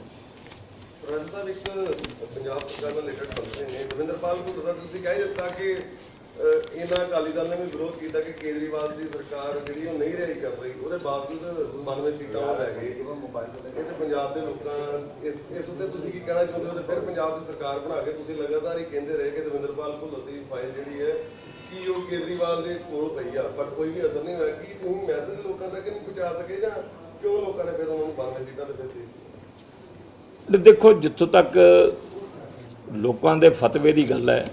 ਪੰਜਾਬ ਸਰਕਾਰ ਨਾਲ ਰਿਲੇਟਡ ਬੰਦੇ ਨੇ ਰਵਿੰਦਰਪਾਲ ਭੁੱਲਰ ਦਾ ਤੁਸੀਂ ਕਹਿ ਦਿੱਤਾ ਕਿ ਇਹਨਾਂ ਅਕਾਲੀ ਦਲ ਨੇ ਵੀ ਵਿਰੋਧ ਕੀਤਾ ਕਿ ਕੇਜਰੀਵਾਲ ਦੀ ਸਰਕਾਰ ਜਿਹੜੀ ਉਹ ਨਹੀਂ ਰਿਹਾਈ ਕਰ ਰਹੀ, ਉਹਦੇ ਬਾਵਜੂਦ 92 ਸੀਟਾਂ ਉਹ ਲੈ ਗਏ। ਇਹ ਤੇ ਪੰਜਾਬ ਦੇ ਲੋਕਾਂ ਇਸ ਉੱਤੇ ਤੁਸੀਂ ਕੀ ਕਹਿਣਾ ਚਾਹੁੰਦੇ ਹੋ? ਤੇ ਫਿਰ ਪੰਜਾਬ ਦੀ ਸਰਕਾਰ ਬਣਾ ਕੇ ਤੁਸੀਂ ਲਗਾਤਾਰ ਹੀ ਕਹਿੰਦੇ ਰਹੇ ਕਿ ਰਵਿੰਦਰਪਾਲ ਭੁੱਲਰ ਦੀ ਫਾਈਲ ਜਿਹੜੀ ਹੈ ਕਿ ਉਹ ਕੇਜਰੀਵਾਲ ਦੇ ਕੋਲ ਪਈ ਆ, ਪਰ ਕੋਈ ਵੀ ਅਸਰ ਨਹੀਂ ਹੋਇਆ। ਕੀ ਤੁਸੀਂ ਮੈਸੇਜ ਲੋਕਾਂ ਤੱਕ ਨਹੀਂ ਪਹੁੰਚਾ ਸਕੇ ਜਾਂ ਕਿਉਂ ਲੋਕਾਂ ਨੇ ਫਿਰ ਉਹਨਾਂ ਨੂੰ 92 ਸੀਟਾਂ ਤੇ ਦਿੱਤੀ? ਦੇਖੋ, ਜਿੱਥੋਂ ਤੱਕ ਲੋਕਾਂ ਦੇ ਫਤਵੇ ਦੀ ਗੱਲ ਹੈ,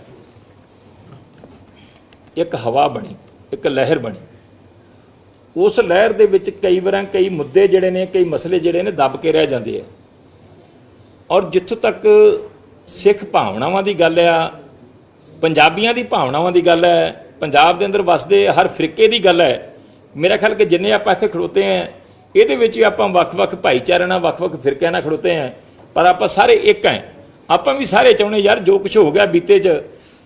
ਇੱਕ ਹਵਾ ਬਣੀ, ਇੱਕ ਲਹਿਰ ਬਣੀ। ਉਸ ਲਹਿਰ ਦੇ ਵਿੱਚ ਕਈ ਵਾਰਾਂ ਕਈ ਮੁੱਦੇ ਜਿਹੜੇ ਨੇ, ਕਈ ਮਸਲੇ ਜਿਹੜੇ ਨੇ ਦੱਬ ਕੇ ਰਹਿ ਜਾਂਦੇ ਆ। ਔਰ ਜਿੱਥੋਂ ਤੱਕ ਸਿੱਖ ਭਾਵਨਾਵਾਂ ਦੀ ਗੱਲ ਆ, ਪੰਜਾਬੀਆਂ ਦੀ ਭਾਵਨਾਵਾਂ ਦੀ ਗੱਲ ਹੈ, ਪੰਜਾਬ ਦੇ ਅੰਦਰ ਵਸਦੇ ਹਰ ਫਿਰਕੇ ਦੀ ਗੱਲ ਹੈ, ਮੇਰਾ ਖਿਆਲ ਕਿ ਜਿੰਨੇ ਆਪਾਂ ਇੱਥੇ ਖੜੋਤੇ ਹਾਂ ਇਹਦੇ ਵਿੱਚ ਆਪਾਂ ਵੱਖ-ਵੱਖ ਭਾਈਚਾਰਿਆਂ ਨਾਲ, ਵੱਖ-ਵੱਖ ਫਿਰਕਿਆਂ ਨਾਲ ਖੜੋਤੇ ਹਾਂ, ਪਰ ਆਪਾਂ ਸਾਰੇ ਇੱਕ ਹਾਂ। ਆਪਾਂ ਵੀ ਸਾਰੇ ਚਾਹੁੰਦੇ ਯਾਰ ਜੋ ਕੁਝ ਹੋ ਗਿਆ ਬੀਤੇ 'ਚ,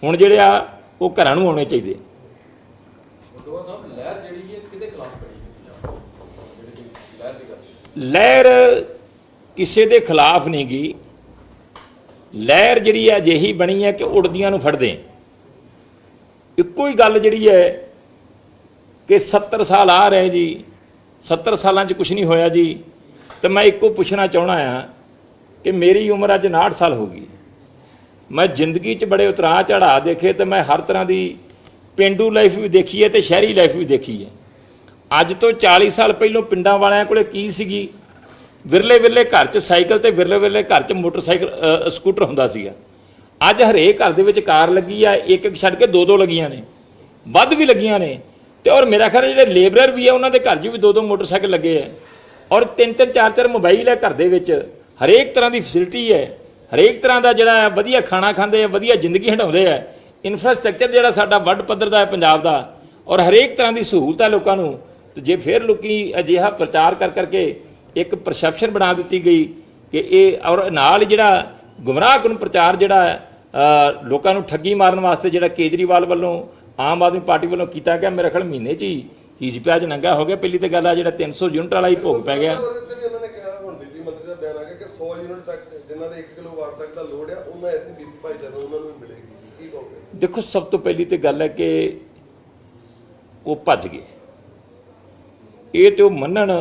ਹੁਣ ਜਿਹੜੇ ਆ ਉਹ ਘਰਾਂ ਨੂੰ ਆਉਣੇ ਚਾਹੀਦੇ। ਲਹਿਰ ਕਿਸੇ ਦੇ ਖਿਲਾਫ ਨਹੀਂ ਗਈ। ਲਹਿਰ ਜਿਹੜੀ ਹੈ ਅਜਿਹੀ ਬਣੀ ਹੈ ਕਿ ਉੜਦੀਆਂ ਨੂੰ ਫੜਦੇ। ਇੱਕੋ ਹੀ ਗੱਲ ਜਿਹੜੀ ਹੈ ਕਿ 70 ਸਾਲ ਆ ਰਹੇ ਜੀ, 70 ਸਾਲਾਂ 'ਚ ਕੁਝ ਨਹੀਂ ਹੋਇਆ ਜੀ। ਤੇ ਮੈਂ ਇੱਕੋ ਪੁੱਛਣਾ ਚਾਹੁੰਦਾ ਹਾਂ ਕਿ ਮੇਰੀ ਉਮਰ ਅੱਜ 59 ਸਾਲ ਹੋ ਗਈ। ਮੈਂ ਜ਼ਿੰਦਗੀ 'ਚ ਬੜੇ ਉਤਰਾਅ ਚੜ੍ਹਾਅ ਦੇਖੇ ਤੇ ਮੈਂ ਹਰ ਤਰ੍ਹਾਂ ਦੀ ਪੇਂਡੂ ਲਾਈਫ ਵੀ ਦੇਖੀ ਹੈ ਤੇ ਸ਼ਹਿਰੀ ਲਾਈਫ ਵੀ ਦੇਖੀ ਹੈ। ਅੱਜ ਤੋਂ 40 ਸਾਲ ਪਹਿਲਾਂ ਪਿੰਡਾਂ ਵਾਲਿਆਂ ਕੋਲੇ ਕੀ ਸੀਗੀ? ਵਿਰਲੇ ਵਿਰਲੇ ਘਰ 'ਚ ਸਾਈਕਲ ਤੇ ਵਿਰਲੇ ਵਿਰਲੇ ਘਰ 'ਚ ਮੋਟਰਸਾਈਕਲ ਸਕੂਟਰ ਹੁੰਦਾ ਸੀਗਾ। ਅੱਜ ਹਰੇਕ ਘਰ ਦੇ ਵਿੱਚ ਕਾਰ ਲੱਗੀ ਆ, ਇੱਕ ਇੱਕ ਛੱਡ ਕੇ ਦੋ ਦੋ ਲੱਗੀਆਂ ਨੇ, ਵੱਧ ਵੀ ਲੱਗੀਆਂ ਨੇ। ਤੇ ਔਰ ਮੇਰਾ ਖਿਆਲ ਜਿਹੜੇ ਲੇਬਰਰ ਵੀ ਆ ਉਹਨਾਂ ਦੇ ਘਰ 'ਚ ਵੀ ਦੋ ਦੋ ਮੋਟਰਸਾਈਕਲ ਲੱਗੇ ਆ ਔਰ ਤਿੰਨ ਤਿੰਨ ਚਾਰ ਚਾਰ ਮੋਬਾਈਲ ਹੈ ਘਰ ਦੇ ਵਿੱਚ। ਹਰੇਕ ਤਰ੍ਹਾਂ ਦੀ ਫੈਸਿਲਿਟੀ ਹੈ, ਹਰੇਕ ਤਰ੍ਹਾਂ ਦਾ ਜਿਹੜਾ ਵਧੀਆ ਖਾਣਾ ਖਾਂਦੇ ਆ, ਵਧੀਆ ਜ਼ਿੰਦਗੀ ਹੰਡਾਉਂਦੇ ਆ। ਇਨਫਰਾਸਟ੍ਰਕਚਰ ਜਿਹੜਾ ਸਾਡਾ ਵੱਡ ਪੱਧਰ ਦਾ ਹੈ ਪੰਜਾਬ ਦਾ, ਔਰ ਹਰੇਕ ਤਰ੍ਹਾਂ ਦੀ ਸਹੂਲਤ ਹੈ ਲੋਕਾਂ ਨੂੰ। ਤੇ ਜੇ ਫਿਰ ਲੋਕੀ ਅਜਿਹਾ ਪ੍ਰਚਾਰ ਕਰ ਕਰਕੇ ਇੱਕ ਪਰਸੈਪਸ਼ਨ ਬਣਾ ਦਿੱਤੀ ਗਈ ਕਿ ਇਹ, ਔਰ ਨਾਲ ਜਿਹੜਾ ਗੁੰਮਰਾਹਕੁਨ ਪ੍ਰਚਾਰ ਜਿਹੜਾ ਲੋਕਾਂ ਨੂੰ ਠੱਗੀ ਮਾਰਨ ਵਾਸਤੇ ਜਿਹੜਾ ਕੇਜਰੀਵਾਲ ਵੱਲੋਂ, ਆਮ ਆਦਮੀ ਪਾਰਟੀ ਵੱਲੋਂ ਕੀਤਾ ਗਿਆ, ਮੇਰੇ ਖਿਆਲ ਮਹੀਨੇ 'ਚ ਹੀ ਹੀਜ ਪਿਆਜ ਨੰਗਾ ਹੋ ਗਿਆ। ਪਹਿਲੀ ਤਾਂ ਗੱਲ ਆ ਜਿਹੜਾ 300 ਯੂਨਿਟ ਵਾਲਾ ਹੀ ਭੋਗ ਪੈ ਗਿਆ। ਉਹਨਾਂ ਨੇ ਕਿਹਾ, ਹੁਣ ਬਿਜਲੀ ਮੰਤਰੀ ਦਾ ਬਿਆਨ ਆ ਗਿਆ ਕਿ 100 ਯੂਨਿਟ ਤੱਕ ਜਿਨ੍ਹਾਂ ਦੇ 1 ਕਿਲੋਵਾਟ ਤੱਕ ਦਾ ਲੋਡ ਆ ਉਹਨਾਂ ਐਸਸੀਬੀਸੀ ਭਾਈਚਾਰੇ ਨੂੰ ਉਹਨਾਂ ਨੂੰ ਮਿਲੇਗੀ। ਕੀ ਕਹੋਗੇ? ਦੇਖੋ, ਸਭ ਤੋਂ ਪਹਿਲੀ ਤੇ ਗੱਲ ਹੈ ਕਿ ਉਹ ਭੱਜ ਗਏ। ਇਹ ਤੇ ਉਹ ਮੰਨਣ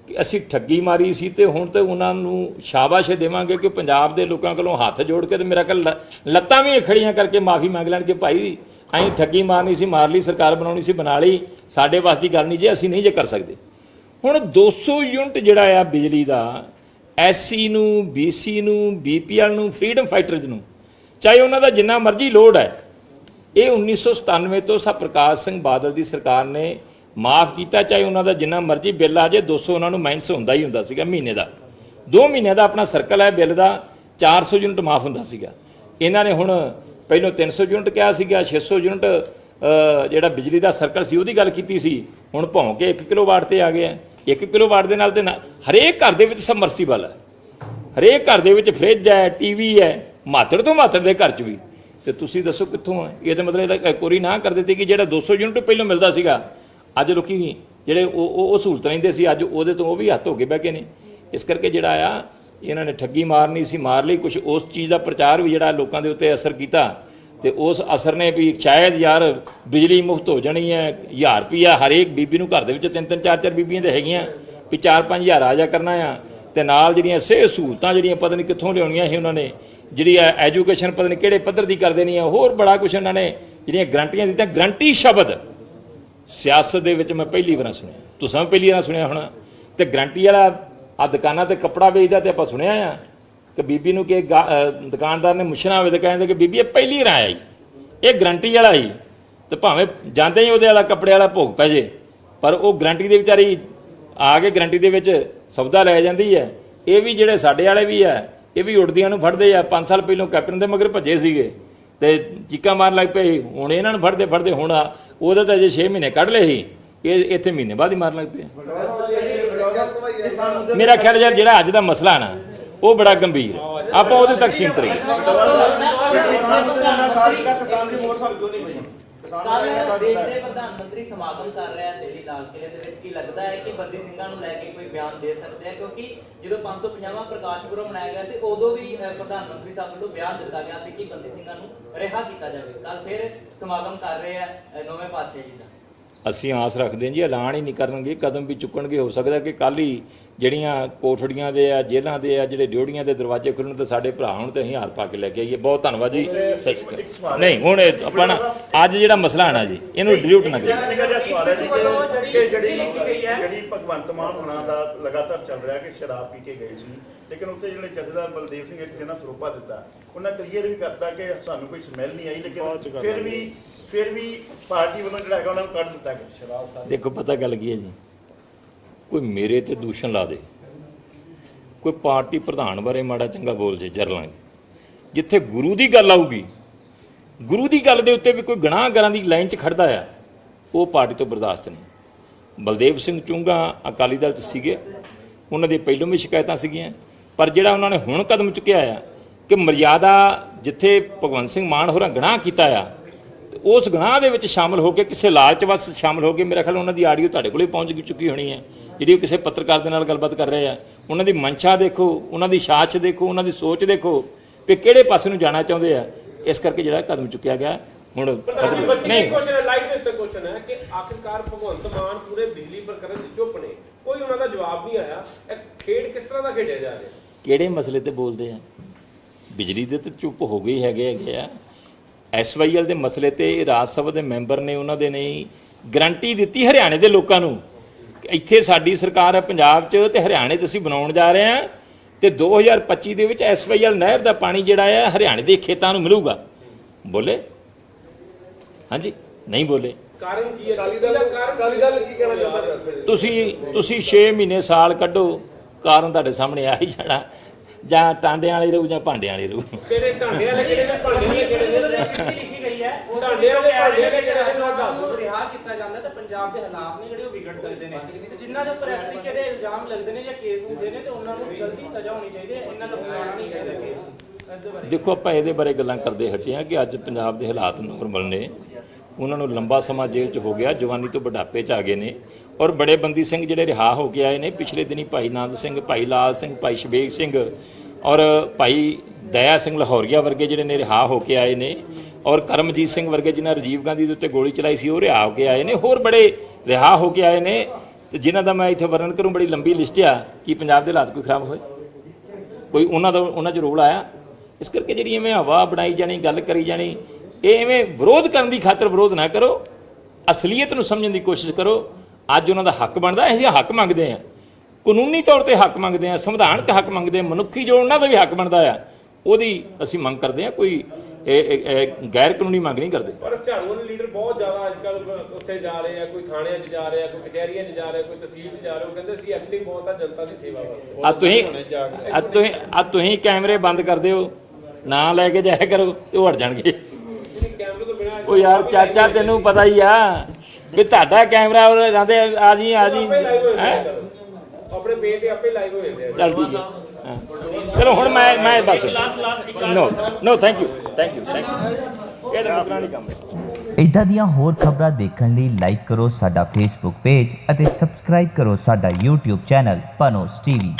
ਕਿ ਅਸੀਂ ਠੱਗੀ ਮਾਰੀ ਸੀ ਤੇ ਹੁਣ ਤੇ ਉਹਨਾਂ ਨੂੰ ਸ਼ਾਬਾਸ਼ ਦੇਵਾਂਗੇ ਕਿ ਪੰਜਾਬ ਦੇ ਲੋਕਾਂ ਕੋਲੋਂ ਹੱਥ ਜੋੜ ਕੇ ਤੇ ਮੇਰਾ ਕੱਲ ਲੱਤਾਂ ਵੀ ਖੜੀਆਂ ਕਰਕੇ ਮਾਫੀ ਮੰਗ ਲੈਣ ਕਿ ਭਾਈ ਅਸੀਂ ਠੱਗੀ ਮਾਰਨੀ ਸੀ, ਮਾਰ ਲਈ, ਸਰਕਾਰ ਬਣਾਉਣੀ ਸੀ, ਬਣਾ ਲਈ, ਸਾਡੇ ਵੱਸ ਦੀ ਗੱਲ ਨਹੀਂ ਜੇ, ਅਸੀਂ ਨਹੀਂ ਜੇ ਕਰ ਸਕਦੇ। ਹੁਣ 200 ਯੂਨਿਟ ਜਿਹੜਾ ਆ ਬਿਜਲੀ ਦਾ ਐਸਸੀ ਨੂੰ, ਬੀਸੀ ਨੂੰ, ਬੀਪੀਐਲ ਨੂੰ, ਫਰੀडम ਫਾਈਟਰਜ਼ ਨੂੰ, ਚਾਹੇ ਉਹਨਾਂ ਦਾ ਜਿੰਨਾ ਮਰਜ਼ੀ ਲੋਡ ਹੈ, ਇਹ 1997 ਤੋਂ ਪ੍ਰਕਾਸ਼ ਸਿੰਘ ਬਾਦਲ ਦੀ ਸਰਕਾਰ ਨੇ ਮਾਫ ਕੀਤਾ। ਚਾਹੇ ਉਹਨਾਂ ਦਾ ਜਿੰਨਾ ਮਰਜ਼ੀ ਬਿੱਲ ਆ ਜਾਏ, 200 ਉਹਨਾਂ ਨੂੰ ਮਾਈਨਸ ਹੁੰਦਾ ਹੀ ਹੁੰਦਾ ਸੀਗਾ ਮਹੀਨੇ ਦਾ। 2 ਮਹੀਨਿਆਂ ਦਾ ਆਪਣਾ ਸਰਕਲ ਹੈ ਬਿੱਲ ਦਾ, 400 ਯੂਨਿਟ ਮਾਫ ਹੁੰਦਾ ਸੀਗਾ। ਇਹਨਾਂ ਨੇ ਹੁਣ ਪਹਿਲਾਂ 300 ਯੂਨਿਟ ਕਿਹਾ ਸੀਗਾ, 600 ਯੂਨਿਟ ਜਿਹੜਾ ਬਿਜਲੀ ਦਾ ਸਰਕਲ ਸੀ ਉਹਦੀ ਗੱਲ ਕੀਤੀ ਸੀ, ਹੁਣ ਭੌਂ ਕੇ 1 ਕਿਲੋਵਾਟ ਤੇ ਆ ਗਿਆ। 1 ਕਿਲੋਵਾਟ ਦੇ ਨਾਲ ਤੇ ਹਰੇਕ ਘਰ ਦੇ ਵਿੱਚ ਸਬਮਰਸੀਬਲ ਹੈ, ਹਰੇਕ ਘਰ ਦੇ ਵਿੱਚ ਫਰਿੱਜ ਹੈ, ਟੀਵੀ ਹੈ, ਮਾਤੜ ਤੋਂ ਮਾਤੜ ਦੇ ਘਰ 'ਚ ਵੀ। ਤੇ ਤੁਸੀਂ ਦੱਸੋ ਕਿੱਥੋਂ ਹੈ? ਇਹ ਤਾਂ ਮਤਲਬ ਇਹਦਾ ਇੱਕ ਵਾਰੀ ਨਾ ਕਰ ਦਿੱਤੀ ਕਿ ਜਿਹੜਾ 200 ਯੂਨਿਟ ਪਹਿਲਾਂ ਮਿਲਦਾ ਸੀਗਾ, ਅੱਜ ਲੋਕੀ ਜਿਹੜੇ ਉਹ ਸਹੂਲਤ ਲੈਂਦੇ ਸੀ, ਅੱਜ ਉਹਦੇ ਤੋਂ ਉਹ ਵੀ ਹੱਥ ਹੋ ਕੇ ਬਹਿ ਗਏ ਨੇ। ਇਸ ਕਰਕੇ ਜਿਹੜਾ ਆ ਇਹਨਾਂ ਨੇ ਠੱਗੀ ਮਾਰਨੀ ਸੀ, ਮਾਰ ਲਈ। ਕੁਛ ਉਸ ਚੀਜ਼ ਦਾ ਪ੍ਰਚਾਰ ਵੀ ਜਿਹੜਾ ਲੋਕਾਂ ਦੇ ਉੱਤੇ ਅਸਰ ਕੀਤਾ ਤੇ ਉਸ ਅਸਰ ਨੇ ਵੀ ਸ਼ਾਇਦ ਯਾਰ ਬਿਜਲੀ ਮੁਫਤ ਹੋ ਜਾਣੀ ਹੈ, 1000 ਰੁਪਈਆ ਹਰੇਕ ਬੀਬੀ ਨੂੰ, ਘਰ ਦੇ ਵਿੱਚ 3-3 4-4 ਬੀਬੀਆਂ ਤੇ ਹੈਗੀਆਂ ਵੀ 4-5 ਹਜ਼ਾਰ ਆ ਜਾ ਕਰਨਾ ਆ। ਤੇ ਨਾਲ ਜਿਹੜੀਆਂ ਸਿਹਤ ਸਹੂਲਤਾਂ ਜਿਹੜੀਆਂ ਪਤਾ ਨਹੀਂ ਕਿੱਥੋਂ ਲਿਆਉਣੀਆਂ ਸੀ ਉਹਨਾਂ ਨੇ, ਜਿਹੜੀ ਐਜੂਕੇਸ਼ਨ ਪਤਾ ਨਹੀਂ ਕਿਹੜੇ ਪੱਧਰ ਦੀ ਕਰ ਦੇਣੀ ਆ, ਹੋਰ ਬੜਾ ਕੁਛ ਉਹਨਾਂ ਨੇ ਜਿਹੜੀਆਂ ਗਰੰਟੀਆਂ ਦਿੱਤੀਆਂ। ਗਰੰਟੀ ਸ਼ਬਦ ਸਿਆਸਤ ਦੇ ਵਿੱਚ ਮੈਂ ਪਹਿਲੀ ਵਾਰ ਸੁਣਿਆ, ਤੁਸੀਂ ਵੀ ਪਹਿਲੀ ਵਾਰ ਸੁਣਿਆ ਹੋਣਾ। ਤੇ ਗਰੰਟੀ ਵਾਲਾ ਆ ਦੁਕਾਨਾਂ ਤੇ ਕੱਪੜਾ ਵੇਚਦਾ ਤੇ ਆਪਾਂ ਸੁਣਿਆ ਆ ਕਿ ਬੀਬੀ ਨੂੰ ਕਿ ਦੁਕਾਨਦਾਰ ਨੇ ਮੁਸ਼ਨਾ ਹੋਵੇ ਤੇ ਕਹਿੰਦੇ ਕਿ ਬੀਬੀ ਇਹ ਪਹਿਲੀ ਵਾਰ ਆਇਆ, ਇਹ ਗਰੰਟੀ ਵਾਲਾ ਹੀ। ਤੇ ਭਾਵੇਂ ਜਾਂਦੇ ਹੀ ਉਹਦੇ ਵਾਲਾ ਕੱਪੜੇ ਵਾਲਾ ਭੋਗ ਪੈ ਜੇ, ਪਰ ਉਹ ਗਰੰਟੀ ਦੇ ਵਿਚਾਰੀ ਆ ਕੇ ਗਰੰਟੀ ਦੇ ਵਿੱਚ ਸੌਦਾ ਲੈ ਜਾਂਦੀ ਹੈ। ਇਹ ਵੀ ਜਿਹੜੇ ਸਾਡੇ ਵਾਲੇ ਵੀ ਆ, ਇਹ ਵੀ ਉੱਡਦੀਆਂ ਨੂੰ ਫੜਦੇ ਆ। 5 ਸਾਲ ਪਹਿਲਾਂ ਕੈਪਟਨ ਦੇ ਮਗਰ ਭੱਜੇ ਸੀਗੇ ਤੇ ਚੀਕਾਂ ਮਾਰਨ ਲੱਗ ਪਏ, ਹੁਣ ਇਹਨਾਂ ਨੂੰ ਫੜਦੇ ਫੜਦੇ ਹੁਣ ਉਹਦਾ ਤਾਂ ਅਜੇ 6 ਮਹੀਨੇ ਕੱਢ ਲਏ ਸੀ, ਇਹ ਇੱਥੇ ਮਹੀਨੇ ਬਾਅਦ ਹੀ ਮਾਰਨ ਲੱਗ ਪਏ। ਮੇਰਾ ਖਿਆਲ ਯਾਰ ਜਿਹੜਾ ਅੱਜ ਦਾ ਮਸਲਾ ਨਾ ਉਹ ਬੜਾ ਗੰਭੀਰ ਹੈ, ਆਪਾਂ ਉਹਦੇ ਤੱਕ ਸੀਮਤ ਰਹੀਏ। ਕੱਲ੍ਹ ਦੇਸ਼ ਦੇ ਪ੍ਰਧਾਨ ਮੰਤਰੀ ਸਮਾਗਮ ਕਰ ਰਿਹਾ ਦਿੱਲੀ ਲਾਲ ਕਿਲੇ ਦੇ ਵਿੱਚ, ਕੀ ਲੱਗਦਾ ਹੈ ਕਿ ਬੰਦੀ ਸਿੰਘਾਂ ਨੂੰ ਲੈ ਕੇ ਕੋਈ ਬਿਆਨ ਦੇ ਸਕਦੇ ਆ? ਕਿਉਂਕਿ ਜਦੋਂ 550ਵਾਂ ਪ੍ਰਕਾਸ਼ ਪੁਰਬ ਮਨਾਇਆ ਗਿਆ ਸੀ ਉਦੋਂ ਵੀ ਪ੍ਰਧਾਨ ਮੰਤਰੀ ਸਾਹਿਬ ਵੱਲੋਂ ਬਿਆਨ ਦਿੱਤਾ ਗਿਆ ਸੀ ਕਿ ਬੰਦੀ ਸਿੰਘਾਂ ਨੂੰ ਰਿਹਾ ਕੀਤਾ ਜਾਵੇ। ਕੱਲ ਫਿਰ ਸਮਾਗਮ ਕਰ ਰਹੇ ਆ ਨੌਵੇਂ ਪਾਤਸ਼ਾਹ ਜੀ ਦਾ। ਅਸੀਂ ਆਸ ਰੱਖਦੇ ਹਾਂ ਜੀ ਐਲਾਨ ਹੀ ਨਹੀਂ ਕਰਨਗੇ, ਕਦਮ ਵੀ ਚੁੱਕਣਗੇ। ਹੋ ਸਕਦਾ ਕਿ ਕੱਲ੍ਹ ਹੀ ਜਿਹੜੀਆਂ ਕੋਠੜੀਆਂ ਦੇ ਆ, ਜੇਲ੍ਹਾਂ ਦੇ ਆ, ਜਿਹੜੇ ਡਿਊਟੀਆਂ ਦੇ ਦਰਵਾਜ਼ੇ ਖੁੱਲ੍ਹਣ ਤੇ ਸਾਡੇ ਭਰਾ ਹੁਣ ਤੇ ਅਸੀਂ ਹੱਥ ਪਾ ਕੇ ਲੈ ਕੇ ਆਈਏ। ਬਹੁਤ ਧੰਨਵਾਦ ਜੀ। ਨਹੀਂ ਹੁਣ ਆਪਾਂ ਨਾ ਅੱਜ ਜਿਹੜਾ ਮਸਲਾ ਆਣਾ ਜੀ ਇਹਨੂੰ ਡਿਲੀਟ ਨਾ ਕਰੀਏ। ਜਿਹੜੀ ਭਗਵੰਤ ਮਾਨ ਹੋਣਾ ਦਾ ਲਗਾਤਾਰ ਚੱਲ ਰਿਹਾ ਕਿ ਸ਼ਰਾਬ ਪੀ ਕੇ ਗਏ ਸੀ, ਲੇਕਿਨ ਉੱਥੇ ਜਿਹੜੇ ਜਥੇਦਾਰ ਬਲਦੇਵ ਸਿੰਘ ਇੱਕ ਜਿਹਨਾਂ ਸਰੋਪਾ ਦਿੱਤਾ, ਉਹਨਾਂ ਕਲੀਅਰ ਵੀ ਕਰਤਾ ਕਿ ਸਾਨੂੰ ਕੋਈ ਸਮੈਲ ਨਹੀਂ ਆਈ, ਲੇਕਿਨ ਫਿਰ ਵੀ ਪਾਰਟੀ ਵੱਲੋਂ ਜਿਹੜਾ ਹੈਗਾ ਉਹਨਾਂ ਨੂੰ ਕੱਢ ਦਿੱਤਾ ਗਿਆ ਸ਼ਰਾਬ। ਦੇਖੋ ਪਤਾ ਗੱਲ ਕੀ ਹੈ ਜੀ, ਕੋਈ ਮੇਰੇ ਤੇ ਦੂਸ਼ਣ ਲਾ ਦੇ, ਕੋਈ ਪਾਰਟੀ ਪ੍ਰਧਾਨ ਬਾਰੇ ਮਾੜਾ ਚੰਗਾ ਬੋਲ ਜੇ ਜਰ ਲਾਂਗੇ। ਜਿੱਥੇ ਗੁਰੂ ਦੀ ਗੱਲ ਆਊਗੀ, ਗੁਰੂ ਦੀ ਗੱਲ ਦੇ ਉੱਤੇ ਵੀ ਕੋਈ ਗੁਨਾਹਗਾਰਾਂ ਦੀ ਲਾਈਨ 'ਚ ਖੜਦਾ ਆ, ਉਹ ਪਾਰਟੀ ਤੋਂ ਬਰਦਾਸ਼ਤ ਨਹੀਂ। ਬਲਦੇਵ ਸਿੰਘ ਚੁੰਗਾ ਅਕਾਲੀ ਦਲ 'ਚ ਸੀਗੇ, ਉਹਨਾਂ ਦੀ ਪਹਿਲੋਂ ਵੀ ਸ਼ਿਕਾਇਤਾਂ ਸੀਗੀਆਂ, ਪਰ ਜਿਹੜਾ ਉਹਨਾਂ ਨੇ ਹੁਣ ਕਦਮ ਚੁੱਕਿਆ ਆ ਕਿ ਮਰਿਆਦਾ ਜਿੱਥੇ ਭਗਵੰਤ ਸਿੰਘ ਮਾਨ ਹੋਰਾਂ ਗੁਨਾਹ ਕੀਤਾ ਆ, ਉਸ ਗੁਨਾਹ ਦੇ ਵਿੱਚ ਸ਼ਾਮਲ ਹੋ ਕੇ ਕਿਸੇ ਲਾਲਚ ਵਸ ਸ਼ਾਮਲ ਹੋ ਕੇ, ਮੇਰਾ ਖਿਆਲ ਉਹਨਾਂ ਦੀ ਆਡੀਓ ਤੁਹਾਡੇ ਕੋਲੇ ਪਹੁੰਚ ਚੁੱਕੀ ਹੋਣੀ ਹੈ, ਜਿਹੜੀ ਉਹ ਕਿਸੇ ਪੱਤਰਕਾਰ ਦੇ ਨਾਲ ਗੱਲਬਾਤ ਕਰ ਰਹੇ ਆ। ਉਹਨਾਂ ਦੀ ਮਨਸ਼ਾ ਦੇਖੋ, ਉਹਨਾਂ ਦੀ ਸਾਚ ਦੇਖੋ, ਉਹਨਾਂ ਦੀ ਸੋਚ ਦੇਖੋ ਕਿ ਕਿਹੜੇ ਪਾਸੇ ਨੂੰ ਜਾਣਾ ਚਾਹੁੰਦੇ ਆ। ਇਸ ਕਰਕੇ ਜਿਹੜਾ ਕਦਮ ਚੁੱਕਿਆ ਗਿਆ ਹੁਣ ਨਹੀਂ ਕੁਐਸਚਨ ਲਾਈਵ ਦੇ ਉੱਤੇ ਕੁਐਸਚਨ ਹੈ ਕਿ ਆਖਿਰਕਾਰ ਭਗਵੰਤ ਮਾਨ ਪੂਰੇ ਬਿਜਲੀ ਪ੍ਰਕਰਨ 'ਚ ਚੁੱਪ ਨੇ, ਕੋਈ ਉਹਨਾਂ ਦਾ ਜਵਾਬ ਨਹੀਂ ਆਇਆ। ਇਹ ਖੇਡ ਕਿਸ ਤਰ੍ਹਾਂ ਦਾ ਖੇਡਿਆ ਜਾ ਰਿਹਾ? ਕਿਹੜੇ ਮਸਲੇ ਤੇ ਬੋਲਦੇ ਆ? ਬਿਜਲੀ ਦੇ ਤੇ ਚੁੱਪ ਹੋ ਗਏ ਹੈਗੇ ਆ। SYL ਦੇ ਮਸਲੇ ਤੇ ਰਾਜ ਸਭਾ ਦੇ ਮੈਂਬਰ ਨੇ, ਉਹਨਾਂ ਦੇ ਨਹੀਂ ਗਰੰਟੀ ਦਿੱਤੀ ਹਰਿਆਣੇ ਦੇ ਲੋਕਾਂ ਨੂੰ, ਇੱਥੇ ਸਾਡੀ ਸਰਕਾਰ ਹੈ ਪੰਜਾਬ 'ਚ ਤੇ ਹਰਿਆਣੇ 'ਚ ਅਸੀਂ ਬਣਾਉਣ ਜਾ ਰਹੇ ਹਾਂ ਤੇ 2025 ਦੇ ਵਿੱਚ SYL ਨਹਿਰ ਦਾ ਪਾਣੀ ਜਿਹੜਾ ਹੈ ਹਰਿਆਣੇ ਦੇ ਖੇਤਾਂ ਨੂੰ ਮਿਲੂਗਾ। ਬੋਲੇ? ਹਾਂਜੀ ਨਹੀਂ ਬੋਲੇ। ਕਾਰਨ ਕੀ ਹੈ? ਅਕਾਲੀ ਦਲ ਕੀ ਕਹਿਣਾ ਚਾਹੁੰਦਾ ਵੈਸੇ? ਤੁਸੀਂ 6 ਮਹੀਨੇ ਸਾਲ ਕੱਢੋ, ਕਾਰਨ ਤੁਹਾਡੇ ਸਾਹਮਣੇ ਆ ਹੀ ਜਾਣਾ। ਜਾਂ ਟਾਂਡਿਆਂ ਵਾਲੀ ਰਹੂ ਜਾਂ ਭਾਂਡਿਆਂ ਵਾਲੀ ਰਹੂ। ਤੇਰੇ ਢਾਂਡੇ ਵਾਲੇ ਕਿਹੜੇ ਨੇ, ਭਾਂਡੇ ਵਾਲੇ ਕਿਹੜੇ ਨੇ? ਲਿਖੀ ਗਈ ਹੈ ਢਾਂਡੇ ਵਾਲੇ ਭਾਂਡੇ ਵਾਲੇ ਕਿਹੜੇ ਨੇ? ਨੂੰ ਰਿਹਾ ਕੀਤਾ ਜਾਂਦਾ ਤਾਂ ਪੰਜਾਬ ਦੇ ਹਾਲਾਤ ਨੇ ਜਿਹੜੇ ਉਹ ਵਿਗੜ ਸਕਦੇ ਨੇ, ਤੇ ਜਿਨ੍ਹਾਂ ਦੇ ਉੱਪਰ ਇਸ ਤਰੀਕੇ ਦੇ ਇਲਜ਼ਾਮ ਲੱਗਦੇ ਨੇ ਜਾਂ ਕੇਸ ਹੁੰਦੇ ਨੇ ਤੇ ਉਹਨਾਂ ਨੂੰ ਜਲਦੀ ਸਜ਼ਾ ਹੋਣੀ ਚਾਹੀਦੀ ਹੈ, ਇਹਨਾਂ ਨੂੰ ਬੁਲਾਉਣਾ ਨਹੀਂ ਚਾਹੀਦਾ ਕੇਸ। ਇਸ ਦੇ ਬਾਰੇ ਦੇਖੋ ਆਪਾਂ ਇਹਦੇ ਬਾਰੇ ਗੱਲਾਂ ਕਰਦੇ ਹਟੇ ਹਾਂ ਕਿ ਅੱਜ ਪੰਜਾਬ ਦੇ ਹਾਲਾਤ ਨੋਰਮਲ ਨੇ। ਉਹਨਾਂ ਨੂੰ ਲੰਬਾ ਸਮਾਂ ਜੇਲ੍ਹ 'ਚ ਹੋ ਗਿਆ, ਜਵਾਨੀ ਤੋਂ ਬੁਢਾਪੇ 'ਚ ਆ ਗਏ ਨੇ, ਔਰ ਬੜੇ ਬੰਦੀ ਸਿੰਘ ਜਿਹੜੇ ਰਿਹਾ ਹੋ ਕੇ ਆਏ ਨੇ। ਪਿਛਲੇ ਦਿਨੀ ਭਾਈ ਆਨੰਦ ਸਿੰਘ, ਭਾਈ ਲਾਲ ਸਿੰਘ, ਭਾਈ ਸ਼ਬੇਗ ਸਿੰਘ ਔਰ ਭਾਈ ਦਇਆ ਸਿੰਘ ਲਾਹੌਰੀਆ ਵਰਗੇ ਜਿਹੜੇ ਨੇ ਰਿਹਾ ਹੋ ਕੇ ਆਏ ਨੇ, ਔਰ ਕਰਮਜੀਤ ਸਿੰਘ ਵਰਗੇ ਜਿਨ੍ਹਾਂ ਰਾਜੀਵ ਗਾਂਧੀ ਦੇ ਉੱਤੇ ਗੋਲੀ ਚਲਾਈ ਸੀ ਉਹ ਰਿਹਾ ਹੋ ਕੇ ਆਏ ਨੇ। ਹੋਰ ਬੜੇ ਰਿਹਾ ਹੋ ਕੇ ਆਏ ਨੇ ਤੇ ਜਿਨ੍ਹਾਂ ਦਾ ਮੈਂ ਇੱਥੇ ਵਰਣਨ ਕਰੂੰ, ਬੜੀ ਲੰਬੀ ਲਿਸਟ ਆ। ਕਿ ਪੰਜਾਬ ਦੇ ਹਾਲਾਤ ਕੋਈ ਖਰਾਬ ਹੋਏ? ਕੋਈ ਉਹਨਾਂ 'ਚ ਰੋਲ ਆਇਆ? ਇਸ ਕਰਕੇ ਜਿਹੜੀ ਐਵੇਂ ਹਵਾ ਬਣਾਈ ਜਾਣੀ, ਗੱਲ ਕਰੀ ਜਾਣੀ, ਇਹ ਐਵੇਂ ਵਿਰੋਧ ਕਰਨ ਦੀ ਖਾਤਰ ਵਿਰੋਧ ਨਾ ਕਰੋ, ਅਸਲੀਅਤ ਨੂੰ ਸਮਝਣ ਦੀ ਕੋਸ਼ਿਸ਼ ਕਰੋ। ਅੱਜ ਉਹਨਾਂ ਦਾ ਹੱਕ ਬਣਦਾ, ਅਸੀਂ ਹੱਕ ਮੰਗਦੇ ਹਾਂ, ਕਾਨੂੰਨੀ ਤੌਰ ਤੇ ਹੱਕ ਮੰਗਦੇ ਹਾਂ, ਸੰਵਿਧਾਨਕ ਹੱਕ ਮੰਗਦੇ ਹਾਂ, ਮਨੁੱਖੀ ਜੋ ਉਹਨਾਂ ਦਾ ਵੀ ਹੱਕ ਬਣਦਾ ਆ ਉਹਦੀ ਅਸੀਂ ਮੰਗ ਕਰਦੇ ਹਾਂ। ਕੋਈ ਗੈਰ ਕਾਨੂੰਨੀ ਮੰਗ ਨਹੀਂ ਕਰਦੇ। ਪਰ ਝਾੜੂ ਵਾਲੇ ਲੀਡਰ ਬਹੁਤ ਜ਼ਿਆਦਾ ਅੱਜ ਕੱਲ ਉੱਥੇ ਜਾ ਰਹੇ ਆ, ਕੋਈ ਥਾਣਿਆਂ 'ਚ ਜਾ ਰਿਹਾ, ਕੋਈ ਕਚਹਿਰੀਆਂ 'ਚ ਜਾ ਰਿਹਾ, ਕੋਈ ਤਹਿਸੀਲ 'ਚ ਜਾ ਰਿਹਾ। ਉਹ ਕਹਿੰਦੇ ਅਸੀਂ ਐਕਟਿਵ ਬਹੁਤ ਆ ਜਨਤਾ ਦੀ ਸੇਵਾ ਵਾਸਤੇ। ਤੁਸੀਂ ਕੈਮਰੇ ਬੰਦ ਕਰ ਦਿਓ, ਨਾ ਲੈ ਕੇ ਜਾਇਆ ਕਰੋ ਤੇ ਉਹ ਹਟ ਜਾਣਗੇ। ਕੈਮਰੇ ਤੋਂ ਬਿਨਾਂ ਉਹ ਯਾਰ ਚਾਚਾ ਤੈਨੂੰ ਪਤਾ ਹੀ ਆ ਵੀ ਤੁਹਾਡਾ ਕੈਮਰਾ ਉਹ ਜਾਂਦੇ ਆ ਜੀ ਆਪਣੇ ਪੇਜ ਤੇ ਆਪੇ ਲਾਈਵ ਹੋ ਜਾਂਦੇ ਆ। ਚੱਲ ਠੀਕ ਹੈ। ਚਲੋ ਹੁਣ ਮੈਂ ਬਸ ਨੋ ਥੈਂਕ ਯੂ ਇਹ ਤਾਂ ਮੁਕਰਾਂ ਨਹੀਂ ਕੰਮ ਹੈ। ਇੱਦਾਂ ਦੀਆਂ ਹੋਰ ਖਬਰਾਂ ਦੇਖਣ ਲਈ ਲਾਈਕ ਕਰੋ ਸਾਡਾ ਫੇਸਬੁੱਕ ਪੇਜ ਅਤੇ ਸਬਸਕ੍ਰਾਈਬ ਕਰੋ ਸਾਡਾ YouTube ਚੈਨਲ ਪਨੋਸ TV।